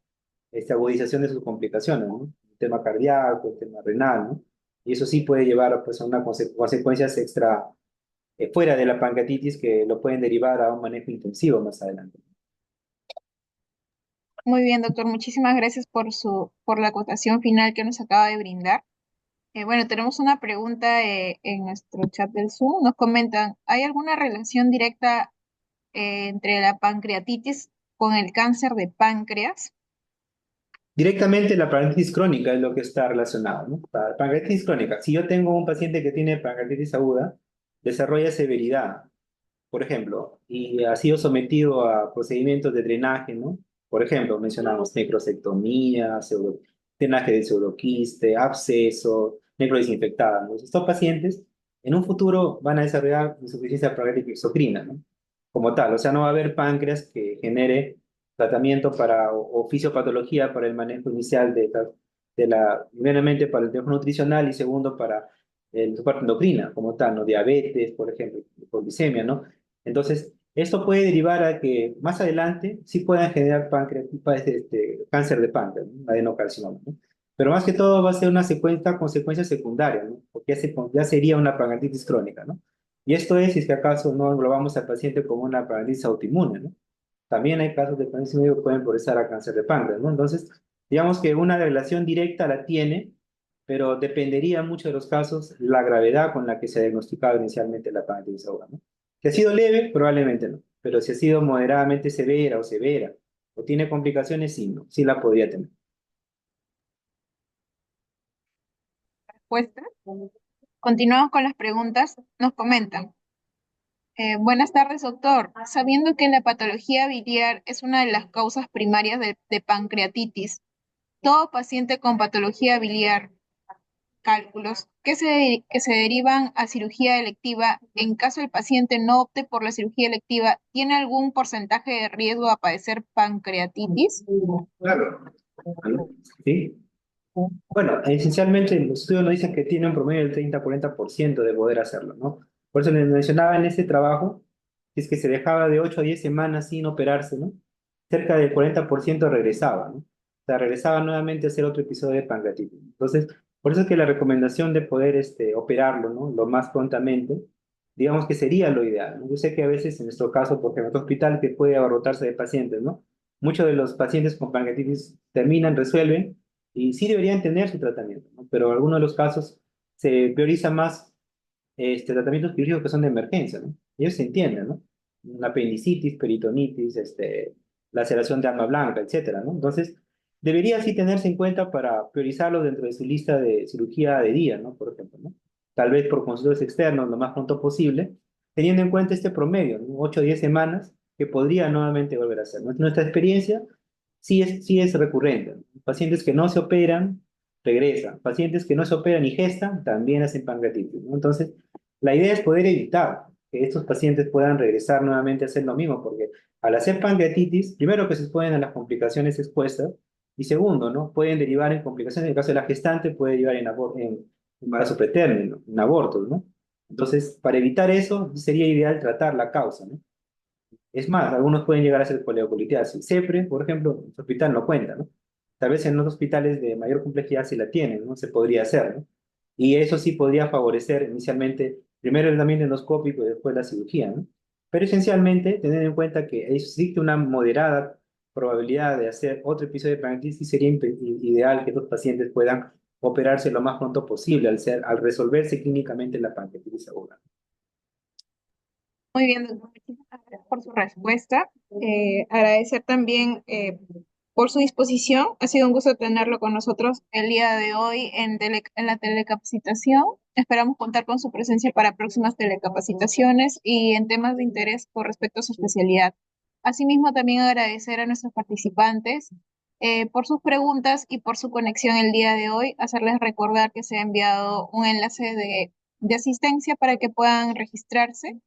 agudización de sus complicaciones, ¿no? El tema cardíaco, el tema renal, ¿no? Y eso sí puede llevar pues, a unas consecuencias extra fuera de la pancreatitis que lo pueden derivar a un manejo intensivo más adelante. Muy bien, doctor. Muchísimas gracias por la acotación final que nos acaba de brindar. Bueno, tenemos una pregunta en nuestro chat del Zoom. Nos comentan, ¿hay alguna relación directa entre la pancreatitis con el cáncer de páncreas? Directamente la pancreatitis crónica es lo que está relacionado, ¿no? La pancreatitis crónica. Si yo tengo un paciente que tiene pancreatitis aguda, desarrolla severidad, por ejemplo, y ha sido sometido a procedimientos de drenaje, ¿no? Por ejemplo, mencionamos necrosectomía, drenaje de pseudoquiste, absceso, necrodesinfectada, ¿no? Estos pacientes en un futuro van a desarrollar insuficiencia pancreática exocrina, ¿no? Como tal, o sea, no va a haber páncreas que genere tratamiento para o fisiopatología para el manejo inicial primeramente para el manejo nutricional y segundo para su parte endocrina, como tal, ¿no? Diabetes, por ejemplo, hipoglicemia, ¿no? Entonces, esto puede derivar a que más adelante sí puedan generar cáncer de páncreas, ¿no? Adenocarcinoma, ¿no? Pero más que todo va a ser una consecuencia secundaria, ¿no? Porque ya sería una pancreatitis crónica, ¿no? Y esto es si es que acaso no englobamos al paciente como una pancreatitis autoinmune, ¿no? También hay casos de pancreatitis que pueden progresar a cáncer de páncreas, ¿no? Entonces, digamos que una relación directa la tiene, pero dependería mucho de los casos la gravedad con la que se ha diagnosticado inicialmente la pancreatitis aguda, ¿no? Si ha sido leve, probablemente no, pero si ha sido moderadamente severa, o tiene complicaciones, sí, no, sí la podría tener. Respuesta. Continuamos con las preguntas. Nos comentan. Buenas tardes, doctor. Sabiendo que la patología biliar es una de las causas primarias de pancreatitis, todo paciente con patología biliar, cálculos, que se derivan a cirugía electiva, en caso el paciente no opte por la cirugía electiva, ¿tiene algún porcentaje de riesgo a padecer pancreatitis? Claro. Sí. Bueno, esencialmente los estudios nos dicen que tiene un promedio del 30-40% de poder hacerlo, ¿no? Por eso les mencionaba en ese trabajo, que es que se dejaba de 8 a 10 semanas sin operarse, ¿no? Cerca del 40% regresaba, ¿no? O sea, regresaba nuevamente a hacer otro episodio de pancreatitis. Entonces, por eso es que la recomendación de poder operarlo, ¿no? Lo más prontamente, digamos que sería lo ideal, ¿no? Yo sé que a veces en nuestro caso, porque en nuestro hospital que puede abarrotarse de pacientes, ¿no? Muchos de los pacientes con pancreatitis terminan, resuelven, y sí deberían tener su tratamiento, ¿no? Pero en algunos de los casos se prioriza más tratamientos quirúrgicos que son de emergencia, ¿no? Ellos se entienden, ¿no? Una apendicitis, peritonitis, laceración de arma blanca, etcétera, ¿no? Entonces, debería sí tenerse en cuenta para priorizarlo dentro de su lista de cirugía de día, ¿no? Por ejemplo, ¿no? Tal vez por consultores externos lo más pronto posible, teniendo en cuenta este promedio, ¿no? 8 o 10 semanas, que podría nuevamente volver a hacer. Nuestra experiencia sí es recurrente, ¿no? Pacientes que no se operan, regresan. Pacientes que no se operan y gestan, también hacen pancreatitis, ¿no? Entonces, la idea es poder evitar que estos pacientes puedan regresar nuevamente a hacer lo mismo, porque al hacer pancreatitis, primero que se exponen a las complicaciones expuestas, y segundo, ¿no? Pueden derivar en complicaciones. En el caso de la gestante, puede derivar en embarazo pretérmino, en abortos, ¿no? Entonces, para evitar eso, sería ideal tratar la causa, ¿no? Es más, algunos pueden llegar a ser coleocolitiasis. CEPRE, por ejemplo, en su hospital no cuenta, ¿no? Tal vez en los hospitales de mayor complejidad sí la tienen, ¿no? Se podría hacer, ¿no? Y eso sí podría favorecer inicialmente, primero el tratamiento endoscópico y después la cirugía, ¿no? Pero esencialmente, tener en cuenta que existe una moderada probabilidad de hacer otro episodio de pancreatitis, sería ideal que los pacientes puedan operarse lo más pronto posible al resolverse clínicamente la pancreatitis aguda. Muy bien, doctor, muchísimas gracias por su respuesta. Agradecer también por su disposición. Ha sido un gusto tenerlo con nosotros el día de hoy en la telecapacitación. Esperamos contar con su presencia para próximas telecapacitaciones y en temas de interés con respecto a su especialidad. Asimismo, también agradecer a nuestros participantes por sus preguntas y por su conexión el día de hoy. Hacerles recordar que se ha enviado un enlace de asistencia para que puedan registrarse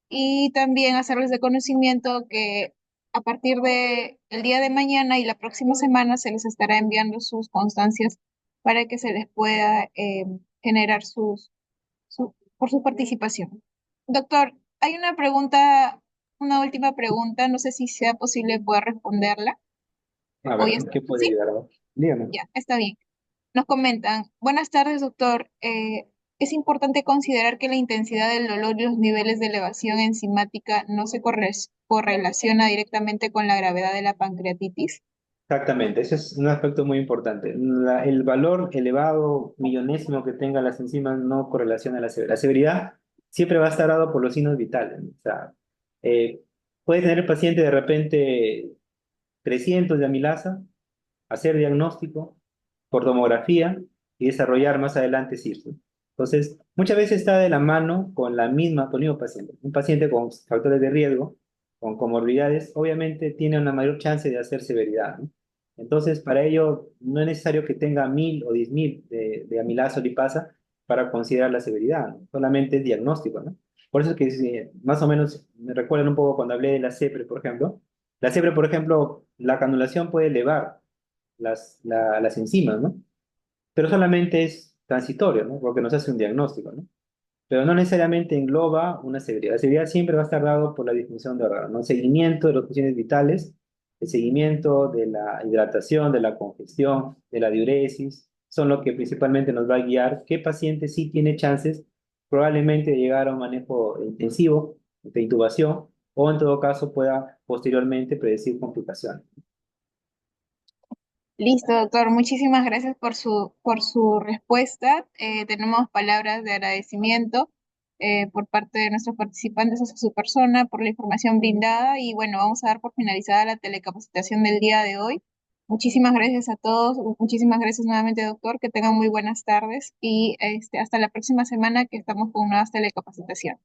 y también hacerles de conocimiento que a partir de el día de mañana y la próxima semana se les estará enviando sus constancias para que se les pueda generar por su participación. Doctor, hay una pregunta, una última pregunta, no sé si sea posible poder responderla. A ¿O ya ver, está? ¿qué puede Sí, ayudar ahora? Dígame. ya, está bien. Nos comentan, buenas tardes, doctor. Es importante considerar que la intensidad del dolor y los niveles de elevación enzimática no se correlaciona directamente con la gravedad de la pancreatitis. Exactamente, ese es un aspecto muy importante. El valor elevado millonésimo que tengan las enzimas no correlaciona a la severidad. La severidad siempre va a estar dado por los signos vitales, ¿no? O sea, eh, puede tener el paciente de repente 300 de amilasa, hacer diagnóstico por tomografía y desarrollar más adelante CIRS. Entonces, muchas veces está de la mano con el mismo paciente. Un paciente con factores de riesgo, con comorbilidades, obviamente tiene una mayor chance de hacer severidad, ¿no? Entonces, para ello, no es necesario que tenga 1000 o 10.000 de amilasa o lipasa para considerar la severidad, ¿no? Solamente es diagnóstico, ¿no? Por eso es que más o menos me recuerdan un poco cuando hablé de la CEPRE, por ejemplo. La CEPRE, por ejemplo, la canulación puede elevar las enzimas, ¿no? Pero solamente es transitorio, ¿no? Porque nos hace un diagnóstico, ¿no? Pero no necesariamente engloba una severidad. La severidad siempre va a estar dado por la disfunción de órganos, ¿no? El seguimiento de las funciones vitales, el seguimiento de la hidratación, de la congestión, de la diuresis, son lo que principalmente nos va a guiar qué paciente sí tiene chances probablemente de llegar a un manejo intensivo, de intubación, o en todo caso pueda posteriormente predecir complicaciones. Listo, doctor. Muchísimas gracias por su respuesta. Tenemos palabras de agradecimiento por parte de nuestros participantes hacia su persona, por la información brindada y bueno, vamos a dar por finalizada la telecapacitación del día de hoy. Muchísimas gracias a todos. Muchísimas gracias nuevamente, doctor. Que tengan muy buenas tardes y hasta la próxima semana que estamos con nuevas telecapacitaciones.